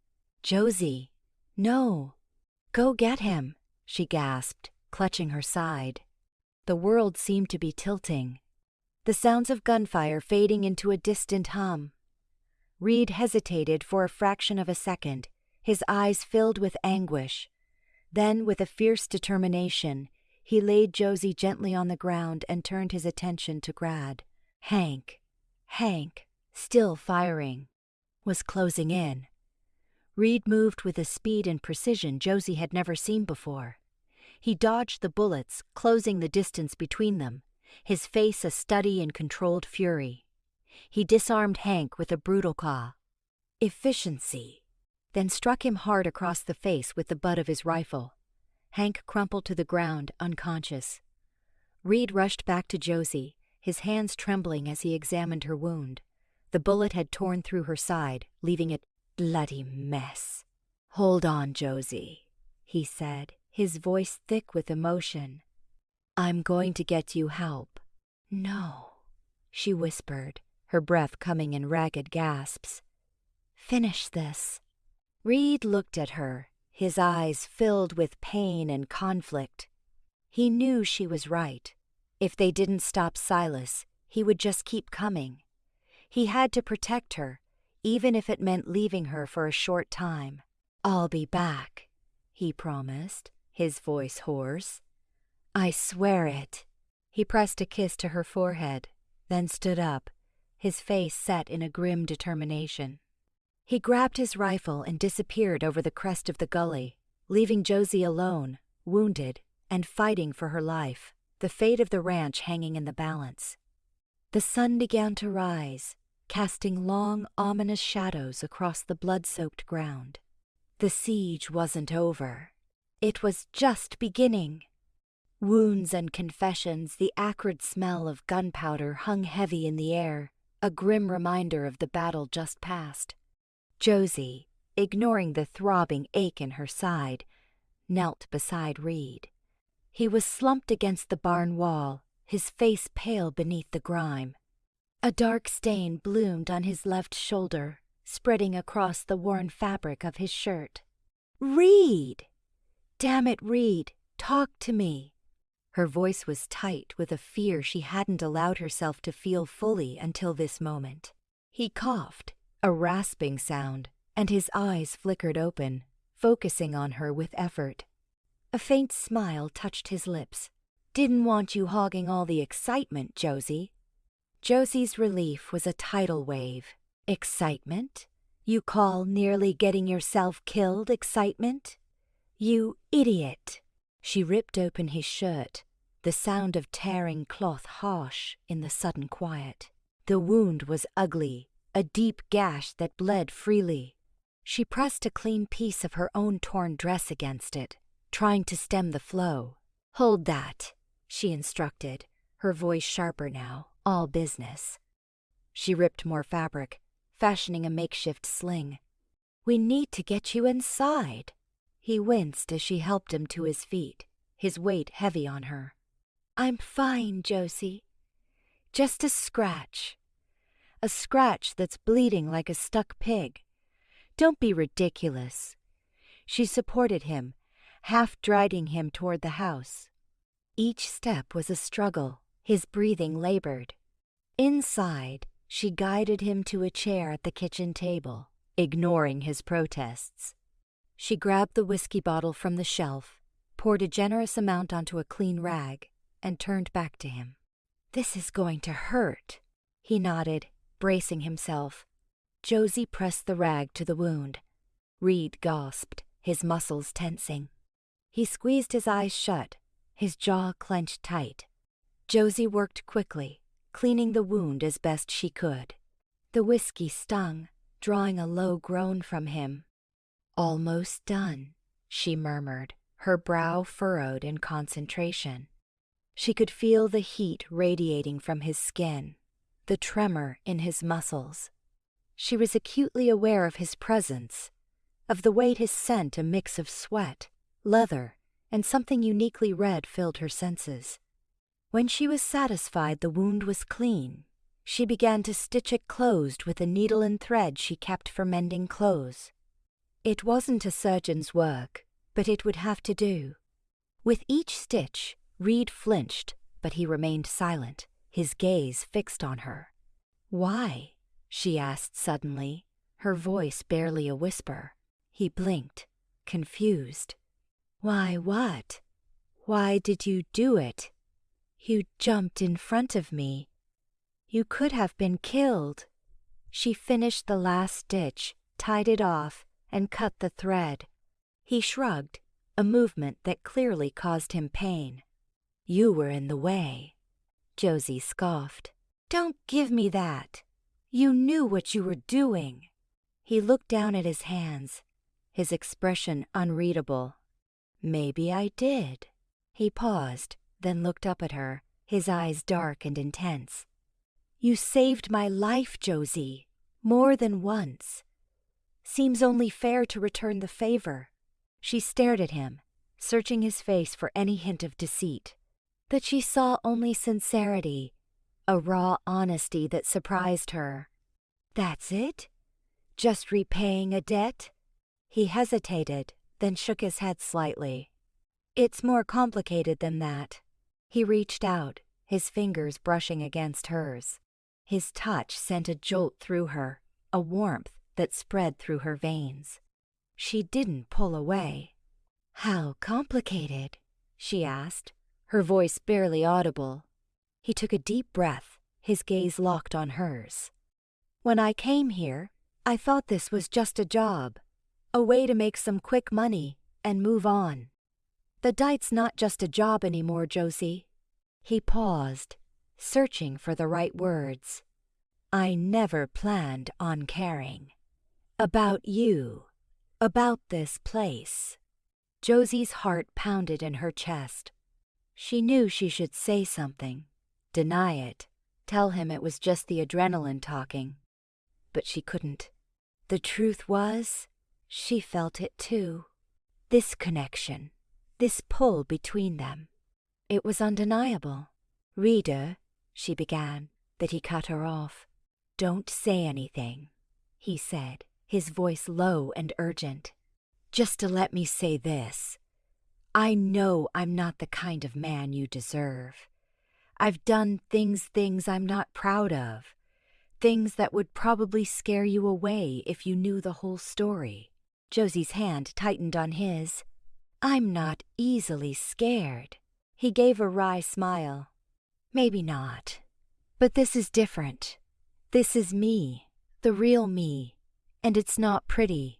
[SPEAKER 1] "Josie, no! Go get him!" she gasped, clutching her side. The world seemed to be tilting, the sounds of gunfire fading into a distant hum. Reed hesitated for a fraction of a second, his eyes filled with anguish. Then, with a fierce determination, he laid Josie gently on the ground and turned his attention to Grad. Hank, still firing, was closing in. Reed moved with a speed and precision Josie had never seen before. He dodged the bullets, closing the distance between them, his face a study in controlled fury. He disarmed Hank with a brutal claw. Efficiency. Then struck him hard across the face with the butt of his rifle. Hank crumpled to the ground, unconscious. Reed rushed back to Josie, his hands trembling as he examined her wound. The bullet had torn through her side, leaving a bloody mess. "Hold on, Josie," he said, his voice thick with emotion. "I'm going to get you help." "No," she whispered, her breath coming in ragged gasps. "Finish this." Reed looked at her, his eyes filled with pain and conflict. He knew she was right. If they didn't stop Silas, he would just keep coming. He had to protect her, even if it meant leaving her for a short time. "I'll be back," he promised, his voice hoarse. "I swear it." He pressed a kiss to her forehead, then stood up, his face set in a grim determination. He grabbed his rifle and disappeared over the crest of the gully, leaving Josie alone, wounded, and fighting for her life, the fate of the ranch hanging in the balance. The sun began to rise, casting long, ominous shadows across the blood-soaked ground. The siege wasn't over. It was just beginning. Wounds and confessions, the acrid smell of gunpowder hung heavy in the air, a grim reminder of the battle just past. Josie, ignoring the throbbing ache in her side, knelt beside Reed. He was slumped against the barn wall, his face pale beneath the grime. A dark stain bloomed on his left shoulder, spreading across the worn fabric of his shirt. "Reed! Damn it, Reed, talk to me." Her voice was tight with a fear she hadn't allowed herself to feel fully until this moment. He coughed, a rasping sound, and his eyes flickered open, focusing on her with effort. A faint smile touched his lips. "Didn't want you hogging all the excitement, Josie." Josie's relief was a tidal wave. "Excitement? You call nearly getting yourself killed excitement? You idiot!" She ripped open his shirt, the sound of tearing cloth harsh in the sudden quiet. The wound was ugly, a deep gash that bled freely. She pressed a clean piece of her own torn dress against it, trying to stem the flow. "Hold that," she instructed, her voice sharper now, all business. She ripped more fabric, fashioning a makeshift sling. "We need to get you inside." He winced as she helped him to his feet, his weight heavy on her. "I'm fine, Josie. Just a scratch. A scratch that's bleeding like a stuck pig. Don't be ridiculous." She supported him, half dragging him toward the house. Each step was a struggle, his breathing labored. Inside, she guided him to a chair at the kitchen table, ignoring his protests. She grabbed the whiskey bottle from the shelf, poured a generous amount onto a clean rag, and turned back to him. "This is going to hurt," he nodded, bracing himself. Josie pressed the rag to the wound. Reed gasped, his muscles tensing. He squeezed his eyes shut, his jaw clenched tight. Josie worked quickly, cleaning the wound as best she could. The whiskey stung, drawing a low groan from him. "Almost done," she murmured, her brow furrowed in concentration. She could feel the heat radiating from his skin, the tremor in his muscles. She was acutely aware of his presence, of the way his scent, a mix of sweat, leather, and something uniquely red, filled her senses. When she was satisfied the wound was clean, she began to stitch it closed with a needle and thread she kept for mending clothes. It wasn't a surgeon's work, but it would have to do. With each stitch, Reed flinched, but he remained silent, his gaze fixed on her. "Why?" she asked suddenly, her voice barely a whisper. He blinked, confused. "Why what? Why did you do it? You jumped in front of me. You could have been killed." She finished the last stitch, tied it off, and cut the thread. He shrugged, a movement that clearly caused him pain. "You were in the way." Josie scoffed. "Don't give me that. You knew what you were doing." He looked down at his hands, his expression unreadable. "Maybe I did." He paused, then looked up at her, his eyes dark and intense. "You saved my life, Josie, more than once. Seems only fair to return the favor." She stared at him, searching his face for any hint of deceit. But she saw only sincerity, a raw honesty that surprised her. "That's it? Just repaying a debt?" He hesitated, then shook his head slightly. "It's more complicated than that." He reached out, his fingers brushing against hers. His touch sent a jolt through her, a warmth that spread through her veins. She didn't pull away. "How complicated?" she asked, her voice barely audible. He took a deep breath, his gaze locked on hers. "When I came here, I thought this was just a job, a way to make some quick money and move on. The dight's not just a job anymore, Josie." He paused, searching for the right words. "I never planned on caring. About you. About this place." Josie's heart pounded in her chest. She knew she should say something, deny it, tell him it was just the adrenaline talking. But she couldn't. The truth was, she felt it too. This connection, this pull between them. It was undeniable. "Reader," she began, but he cut her off. "Don't say anything," he said, his voice low and urgent. "Just to let me say this. I know I'm not the kind of man you deserve. I've done things I'm not proud of. Things that would probably scare you away if you knew the whole story." Josie's hand tightened on his. "I'm not easily scared." He gave a wry smile. "Maybe not. But this is different. This is me, the real me, and it's not pretty.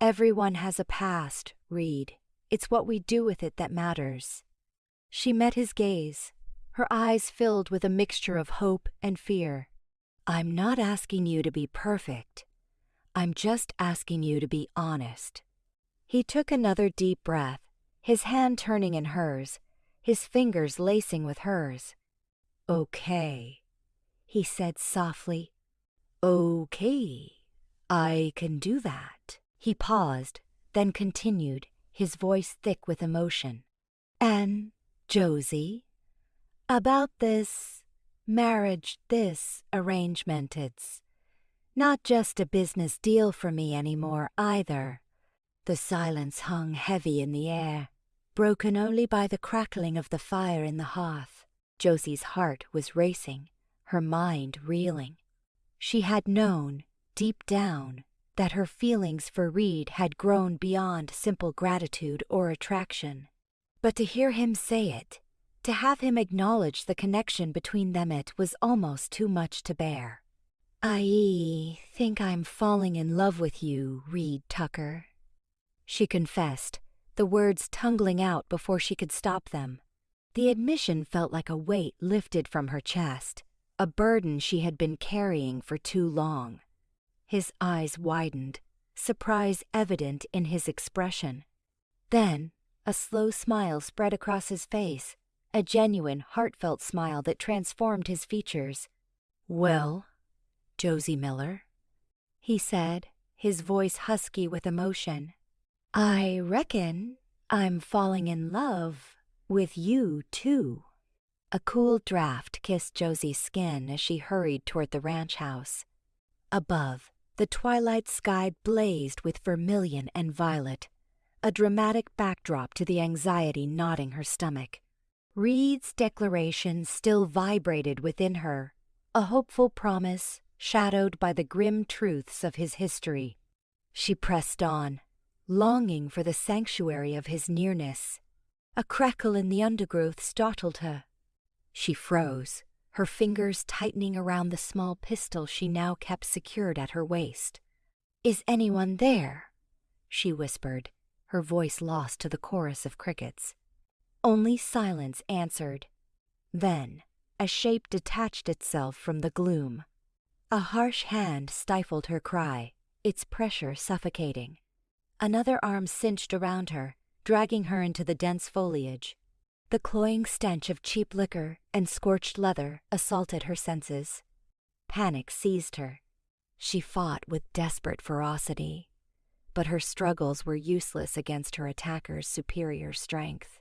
[SPEAKER 1] Everyone has a past, Reed. It's what we do with it that matters." She met his gaze, her eyes filled with a mixture of hope and fear. "I'm not asking you to be perfect. I'm just asking you to be honest." He took another deep breath, his hand turning in hers, his fingers lacing with hers. "Okay," he said softly. "Okay, I can do that." He paused, then continued, his voice thick with emotion. "And, Josie, about this marriage, this arrangement, it's not just a business deal for me anymore either." The silence hung heavy in the air, broken only by the crackling of the fire in the hearth. Josie's heart was racing, her mind reeling. She had known, deep down, that her feelings for Reed had grown beyond simple gratitude or attraction. But to hear him say it, to have him acknowledge the connection between them, it was almost too much to bear. "I think I'm falling in love with you, Reed Tucker," she confessed, the words tumbling out before she could stop them. The admission felt like a weight lifted from her chest, a burden she had been carrying for too long. His eyes widened, surprise evident in his expression. Then a slow smile spread across his face, a genuine, heartfelt smile that transformed his features. "Well, Josie Miller," he said, his voice husky with emotion, "I reckon I'm falling in love with you, too." A cool draft kissed Josie's skin as she hurried toward the ranch house. Above, the twilight sky blazed with vermilion and violet, a dramatic backdrop to the anxiety knotting her stomach. Reed's declaration still vibrated within her, a hopeful promise shadowed by the grim truths of his history. She pressed on, longing for the sanctuary of his nearness. A crackle in the undergrowth startled her. She froze, her fingers tightening around the small pistol she now kept secured at her waist. "Is anyone there?" she whispered, her voice lost to the chorus of crickets. Only silence answered. Then a shape detached itself from the gloom. A harsh hand stifled her cry, its pressure suffocating. Another arm cinched around her, dragging her into the dense foliage. The cloying stench of cheap liquor and scorched leather assaulted her senses. Panic seized her. She fought with desperate ferocity, but her struggles were useless against her attacker's superior strength.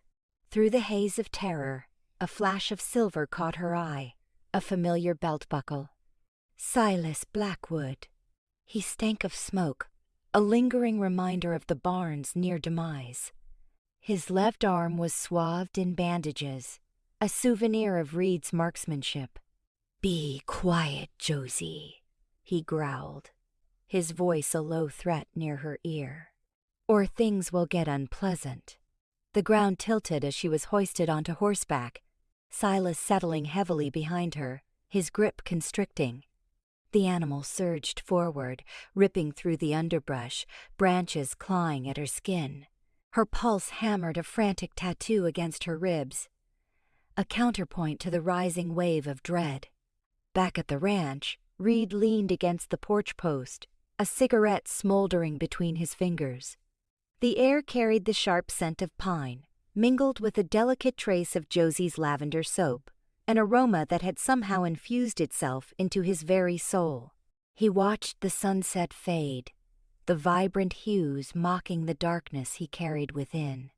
[SPEAKER 1] Through the haze of terror, a flash of silver caught her eye, a familiar belt buckle. Silas Blackwood. He stank of smoke, a lingering reminder of the barn's near demise. His left arm was swathed in bandages, a souvenir of Reed's marksmanship. "Be quiet, Josie," he growled, his voice a low threat near her ear. "Or things will get unpleasant." The ground tilted as she was hoisted onto horseback, Silas settling heavily behind her, his grip constricting. The animal surged forward, ripping through the underbrush, branches clawing at her skin. Her pulse hammered a frantic tattoo against her ribs, a counterpoint to the rising wave of dread. Back at the ranch, Reed leaned against the porch post, a cigarette smoldering between his fingers. The air carried the sharp scent of pine, mingled with a delicate trace of Josie's lavender soap, an aroma that had somehow infused itself into his very soul. He watched the sunset fade, the vibrant hues mocking the darkness he carried within.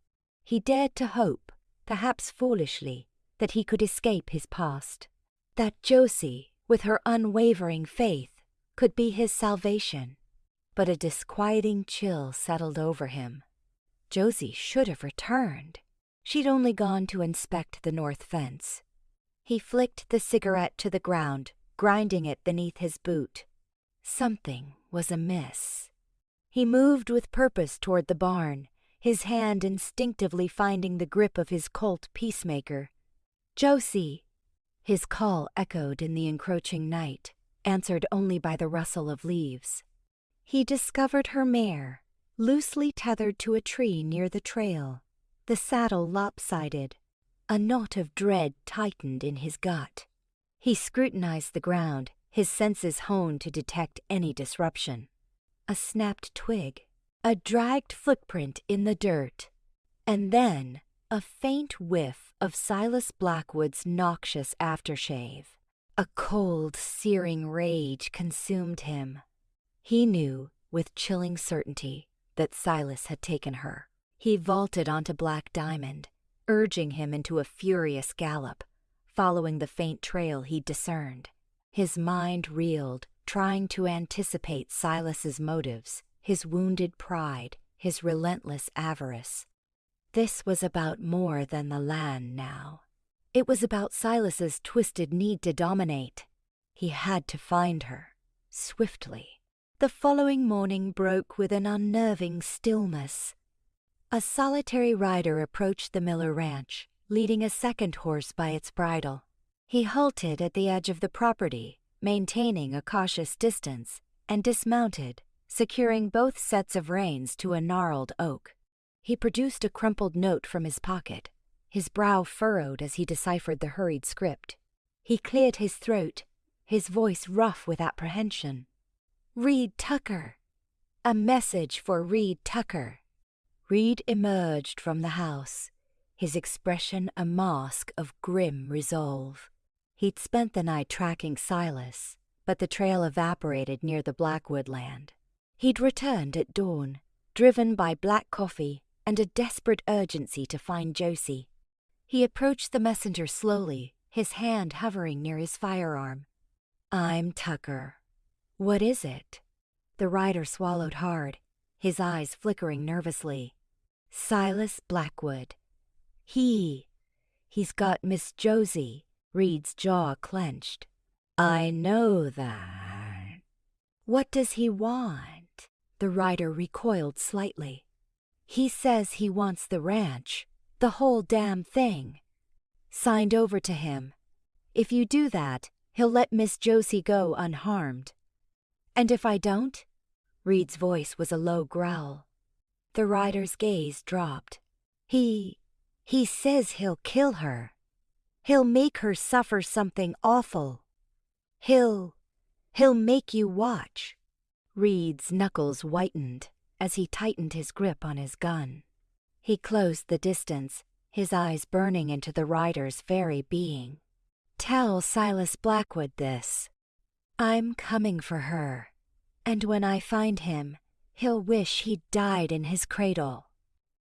[SPEAKER 1] He dared to hope, perhaps foolishly, that he could escape his past, that Josie, with her unwavering faith, could be his salvation. But a disquieting chill settled over him. Josie should have returned. She'd only gone to inspect the north fence. He flicked the cigarette to the ground, grinding it beneath his boot. Something was amiss. He moved with purpose toward the barn, his hand instinctively finding the grip of his Colt Peacemaker. "Josie!" His call echoed in the encroaching night, answered only by the rustle of leaves. He discovered her mare, loosely tethered to a tree near the trail, the saddle lopsided. A knot of dread tightened in his gut. He scrutinized the ground, his senses honed to detect any disruption. a snapped twig, a dragged footprint in the dirt, and then a faint whiff of Silas Blackwood's noxious aftershave. A cold, searing rage consumed him. He knew, with chilling certainty, that Silas had taken her. He vaulted onto Black Diamond, urging him into a furious gallop, following the faint trail he'd discerned. His mind reeled, trying to anticipate Silas's motives, his wounded pride, his relentless avarice. This was about more than the land now. It was about Silas's twisted need to dominate. He had to find her, swiftly. The following morning broke with an unnerving stillness. A solitary rider approached the Miller Ranch, leading a second horse by its bridle. He halted at the edge of the property, maintaining a cautious distance, and dismounted, securing both sets of reins to a gnarled oak. He produced a crumpled note from his pocket, his brow furrowed as he deciphered the hurried script. He cleared his throat, his voice rough with apprehension. "Reed Tucker! A message for Reed Tucker!" Reed emerged from the house, his expression a mask of grim resolve. He'd spent the night tracking Silas, but the trail evaporated near the Blackwood land. He'd returned at dawn, driven by black coffee and a desperate urgency to find Josie. He approached the messenger slowly, his hand hovering near his firearm. "I'm Tucker. What is it?" The rider swallowed hard, his eyes flickering nervously. "Silas Blackwood. He's got Miss Josie." Reed's jaw clenched. "I know that." "What does he want?" The rider recoiled slightly. "He says he wants the ranch, the whole damn thing. Signed over to him. If you do that, he'll let Miss Josie go unharmed." "And if I don't?" Reed's voice was a low growl. The rider's gaze dropped. He says he'll kill her. He'll make her suffer something awful. He'll make you watch." Reed's knuckles whitened as he tightened his grip on his gun. He closed the distance, his eyes burning into the rider's very being. "Tell Silas Blackwood this. I'm coming for her, and when I find him, he'll wish he'd died in his cradle.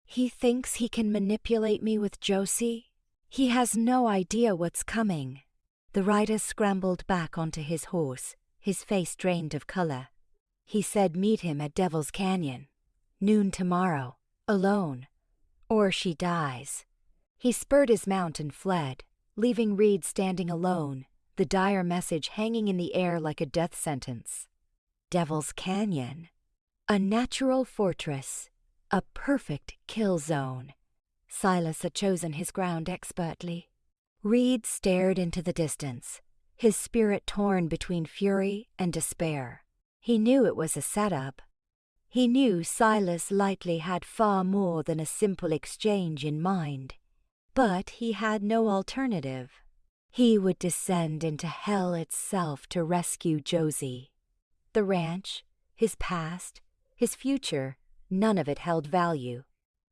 [SPEAKER 1] He thinks he can manipulate me with Josie. He has no idea what's coming." The rider scrambled back onto his horse, his face drained of color. "He said meet him at Devil's Canyon. Noon tomorrow, alone. Or she dies." He spurred his mount and fled, leaving Reed standing alone, the dire message hanging in the air like a death sentence. Devil's Canyon. A natural fortress. A perfect kill zone. Silas had chosen his ground expertly. Reed stared into the distance, his spirit torn between fury and despair. He knew it was a setup. He knew Silas likely had far more than a simple exchange in mind. But he had no alternative. He would descend into hell itself to rescue Josie. The ranch, his past, his future, none of it held value.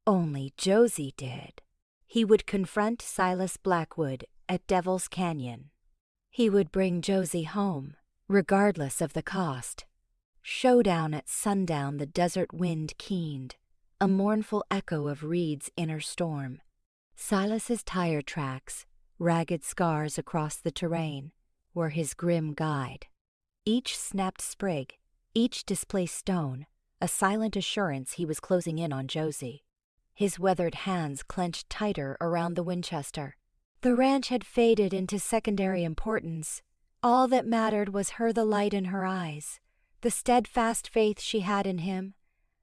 [SPEAKER 1] Only Josie did. He would confront Silas Blackwood at Devil's Canyon. He would bring Josie home, regardless of the cost. Showdown at sundown, the desert wind keened, a mournful echo of Reed's inner storm. Silas's tire tracks, ragged scars across the terrain, were his grim guide. Each snapped sprig, each displaced stone, a silent assurance he was closing in on Josie. His weathered hands clenched tighter around the Winchester. The ranch had faded into secondary importance. All that mattered was the light in her eyes, the steadfast faith she had in him,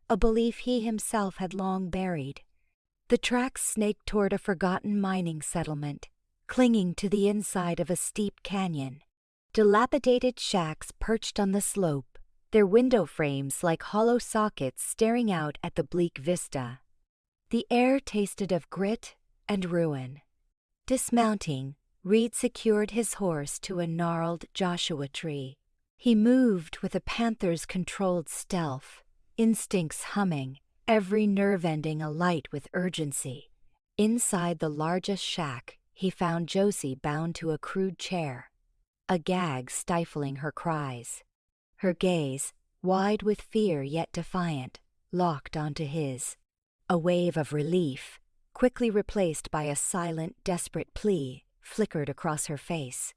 [SPEAKER 1] a belief he himself had long buried. The tracks snaked toward a forgotten mining settlement, clinging to the inside of a steep canyon. Dilapidated shacks perched on the slope, their window frames like hollow sockets staring out at the bleak vista. The air tasted of grit and ruin. Dismounting, Reed secured his horse to a gnarled Joshua tree. He moved with a panther's controlled stealth, instincts humming, every nerve ending alight with urgency. Inside the largest shack, he found Josie bound to a crude chair, a gag stifling her cries. Her gaze, wide with fear yet defiant, locked onto his. A wave of relief, quickly replaced by a silent, desperate plea, flickered across her face.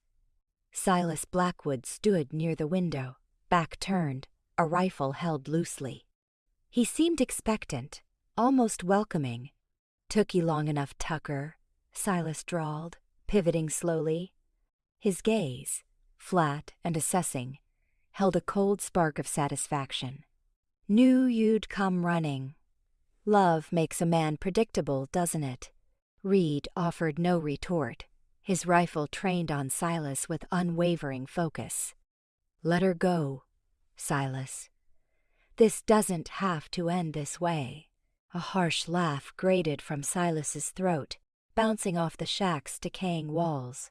[SPEAKER 1] Silas Blackwood stood near the window, back turned, a rifle held loosely. He seemed expectant, almost welcoming. "Took you long enough, Tucker," Silas drawled, pivoting slowly. His gaze, flat and assessing, held a cold spark of satisfaction. "Knew you'd come running. Love makes a man predictable, doesn't it?" Reed offered no retort, his rifle trained on Silas with unwavering focus. "Let her go, Silas. This doesn't have to end this way." A harsh laugh grated from Silas's throat, bouncing off the shack's decaying walls.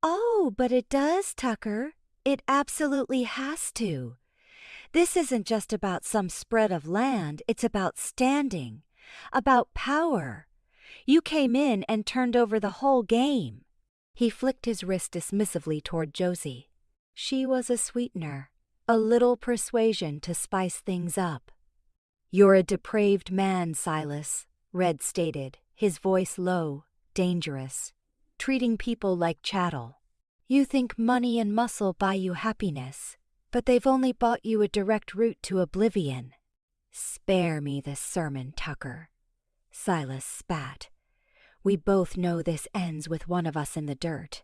[SPEAKER 1] "Oh, but it does, Tucker. It absolutely has to. This isn't just about some spread of land, it's about standing, about power. You came in and turned over the whole game." He flicked his wrist dismissively toward Josie. She was a sweetener, a little persuasion to spice things up. "You're a depraved man, Silas," Red stated, his voice low, dangerous, "treating people like chattel. You think money and muscle buy you happiness, but they've only bought you a direct route to oblivion." "Spare me this sermon, Tucker," Silas spat. "We both know this ends with one of us in the dirt.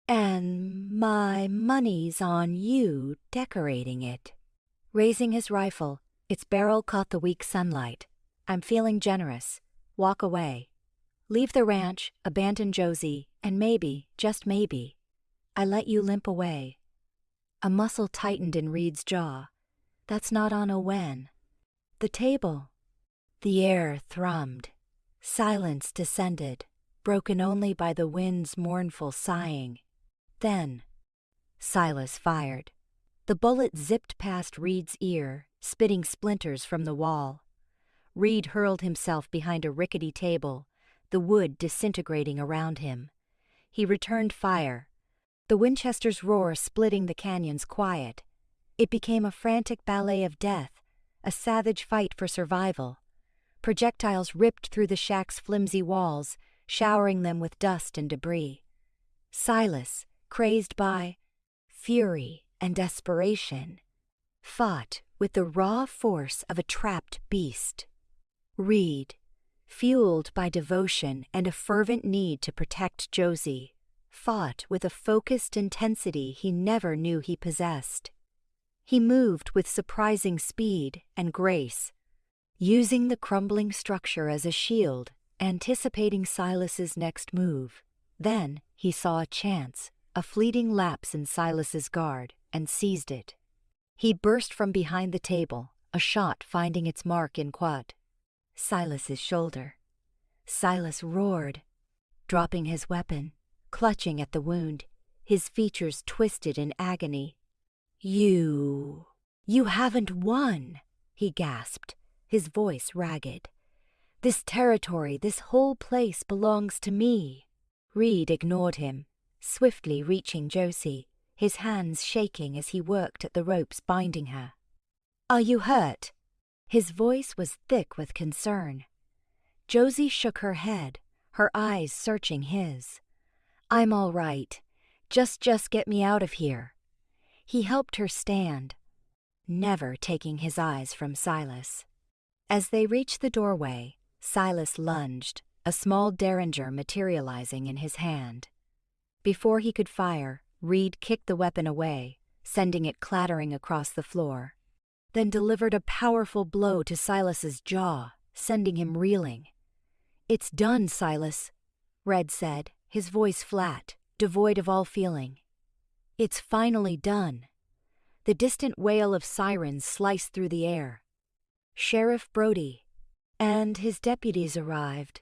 [SPEAKER 1] And my money's on you decorating it." Raising his rifle, its barrel caught the weak sunlight. "I'm feeling generous. Walk away. Leave the ranch, abandon Josie, and maybe, just maybe, I let you limp away." A muscle tightened in Reed's jaw. "That's not on a when." "The table." The air thrummed. Silence descended, broken only by the wind's mournful sighing. Then Silas fired. The bullet zipped past Reed's ear, spitting splinters from the wall. Reed hurled himself behind a rickety table, the wood disintegrating around him. He returned fire, the Winchester's roar splitting the canyon's quiet. It became a frantic ballet of death, a savage fight for survival. Projectiles ripped through the shack's flimsy walls, showering them with dust and debris. Silas, crazed by fury and desperation, fought with the raw force of a trapped beast. Reed, fueled by devotion and a fervent need to protect Josie, fought with a focused intensity he never knew he possessed. He moved with surprising speed and grace, using the crumbling structure as a shield, anticipating Silas's next move. Then he saw a chance, a fleeting lapse in Silas's guard, and seized it. He burst from behind the table, a shot finding its mark in quad. Silas's shoulder. Silas roared, dropping his weapon, clutching at the wound, his features twisted in agony. You haven't won," he gasped, his voice ragged. "This territory, this whole place belongs to me." Reed ignored him, swiftly reaching Josie, his hands shaking as he worked at the ropes binding her. "Are you hurt?" His voice was thick with concern. Josie shook her head, her eyes searching his. "I'm all right. Just get me out of here." He helped her stand, never taking his eyes from Silas. As they reached the doorway, Silas lunged, a small derringer materializing in his hand. Before he could fire, Reed kicked the weapon away, sending it clattering across the floor, then delivered a powerful blow to Silas's jaw, sending him reeling. "It's done, Silas," Red said, his voice flat, devoid of all feeling. "It's finally done." The distant wail of sirens sliced through the air. Sheriff Brody and his deputies arrived,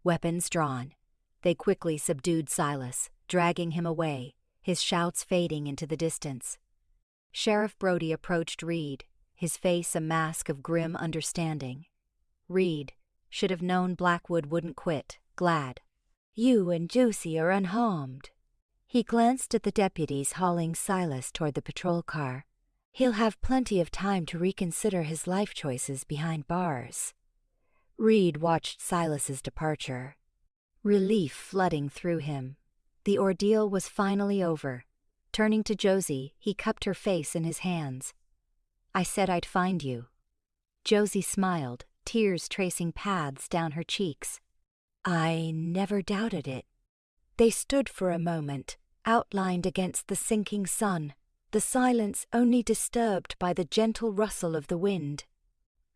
[SPEAKER 1] weapons drawn. They quickly subdued Silas, dragging him away, his shouts fading into the distance. Sheriff Brody approached Reed, his face a mask of grim understanding. Reed should have known Blackwood wouldn't quit, glad. "You and Josie are unharmed." He glanced at the deputies hauling Silas toward the patrol car. He'll have plenty of time to reconsider his life choices behind bars. Reed watched Silas's departure, relief flooding through him. The ordeal was finally over. Turning to Josie, he cupped her face in his hands. "I said I'd find you." Josie smiled, tears tracing paths down her cheeks. "I never doubted it." They stood for a moment, outlined against the sinking sun, the silence only disturbed by the gentle rustle of the wind.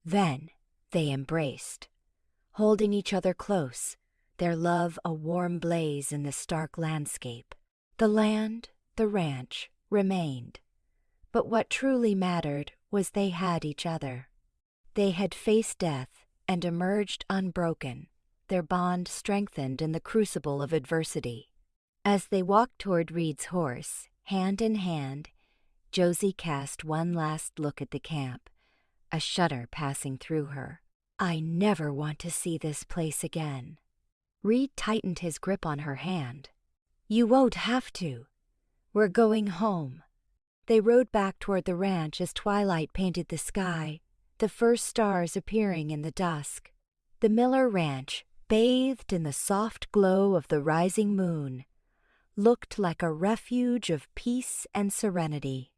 [SPEAKER 1] Then they embraced, holding each other close, their love a warm blaze in the stark landscape. The land, the ranch, remained. But what truly mattered was they had each other. They had faced death and emerged unbroken, their bond strengthened in the crucible of adversity. As they walked toward Reed's horse, hand in hand, Josie cast one last look at the camp, a shudder passing through her. "I never want to see this place again." Reed tightened his grip on her hand. "You won't have to. We're going home." They rode back toward the ranch as twilight painted the sky, the first stars appearing in the dusk. The Miller Ranch, bathed in the soft glow of the rising moon, looked like a refuge of peace and serenity.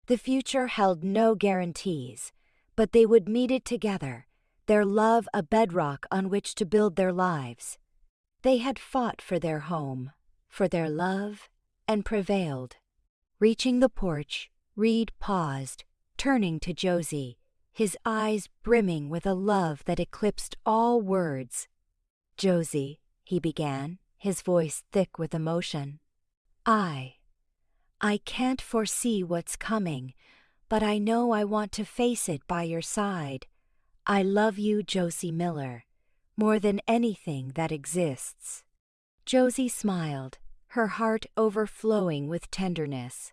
[SPEAKER 1] The future held no guarantees, but they would meet it together, their love a bedrock on which to build their lives. They had fought for their home, for their love, and prevailed. Reaching the porch, Reed paused, turning to Josie, his eyes brimming with a love that eclipsed all words. "Josie," he began, his voice thick with emotion. I can't foresee what's coming, but I know I want to face it by your side. I love you, Josie Miller, more than anything that exists." Josie smiled, her heart overflowing with tenderness.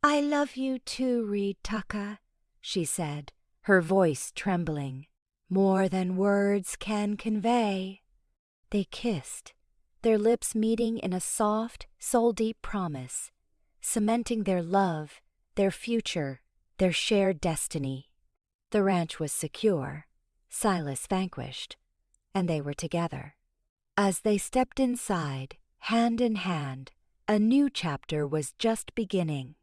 [SPEAKER 1] "I love you too, Reed Tucker," she said, her voice trembling. "More than words can convey." They kissed, their lips meeting in a soft, soul-deep promise, cementing their love, their future, their shared destiny. The ranch was secure, Silas vanquished, and they were together. As they stepped inside, hand in hand, a new chapter was just beginning.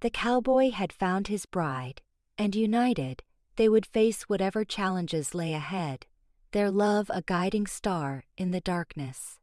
[SPEAKER 1] The cowboy had found his bride, and united, they would face whatever challenges lay ahead, their love a guiding star in the darkness.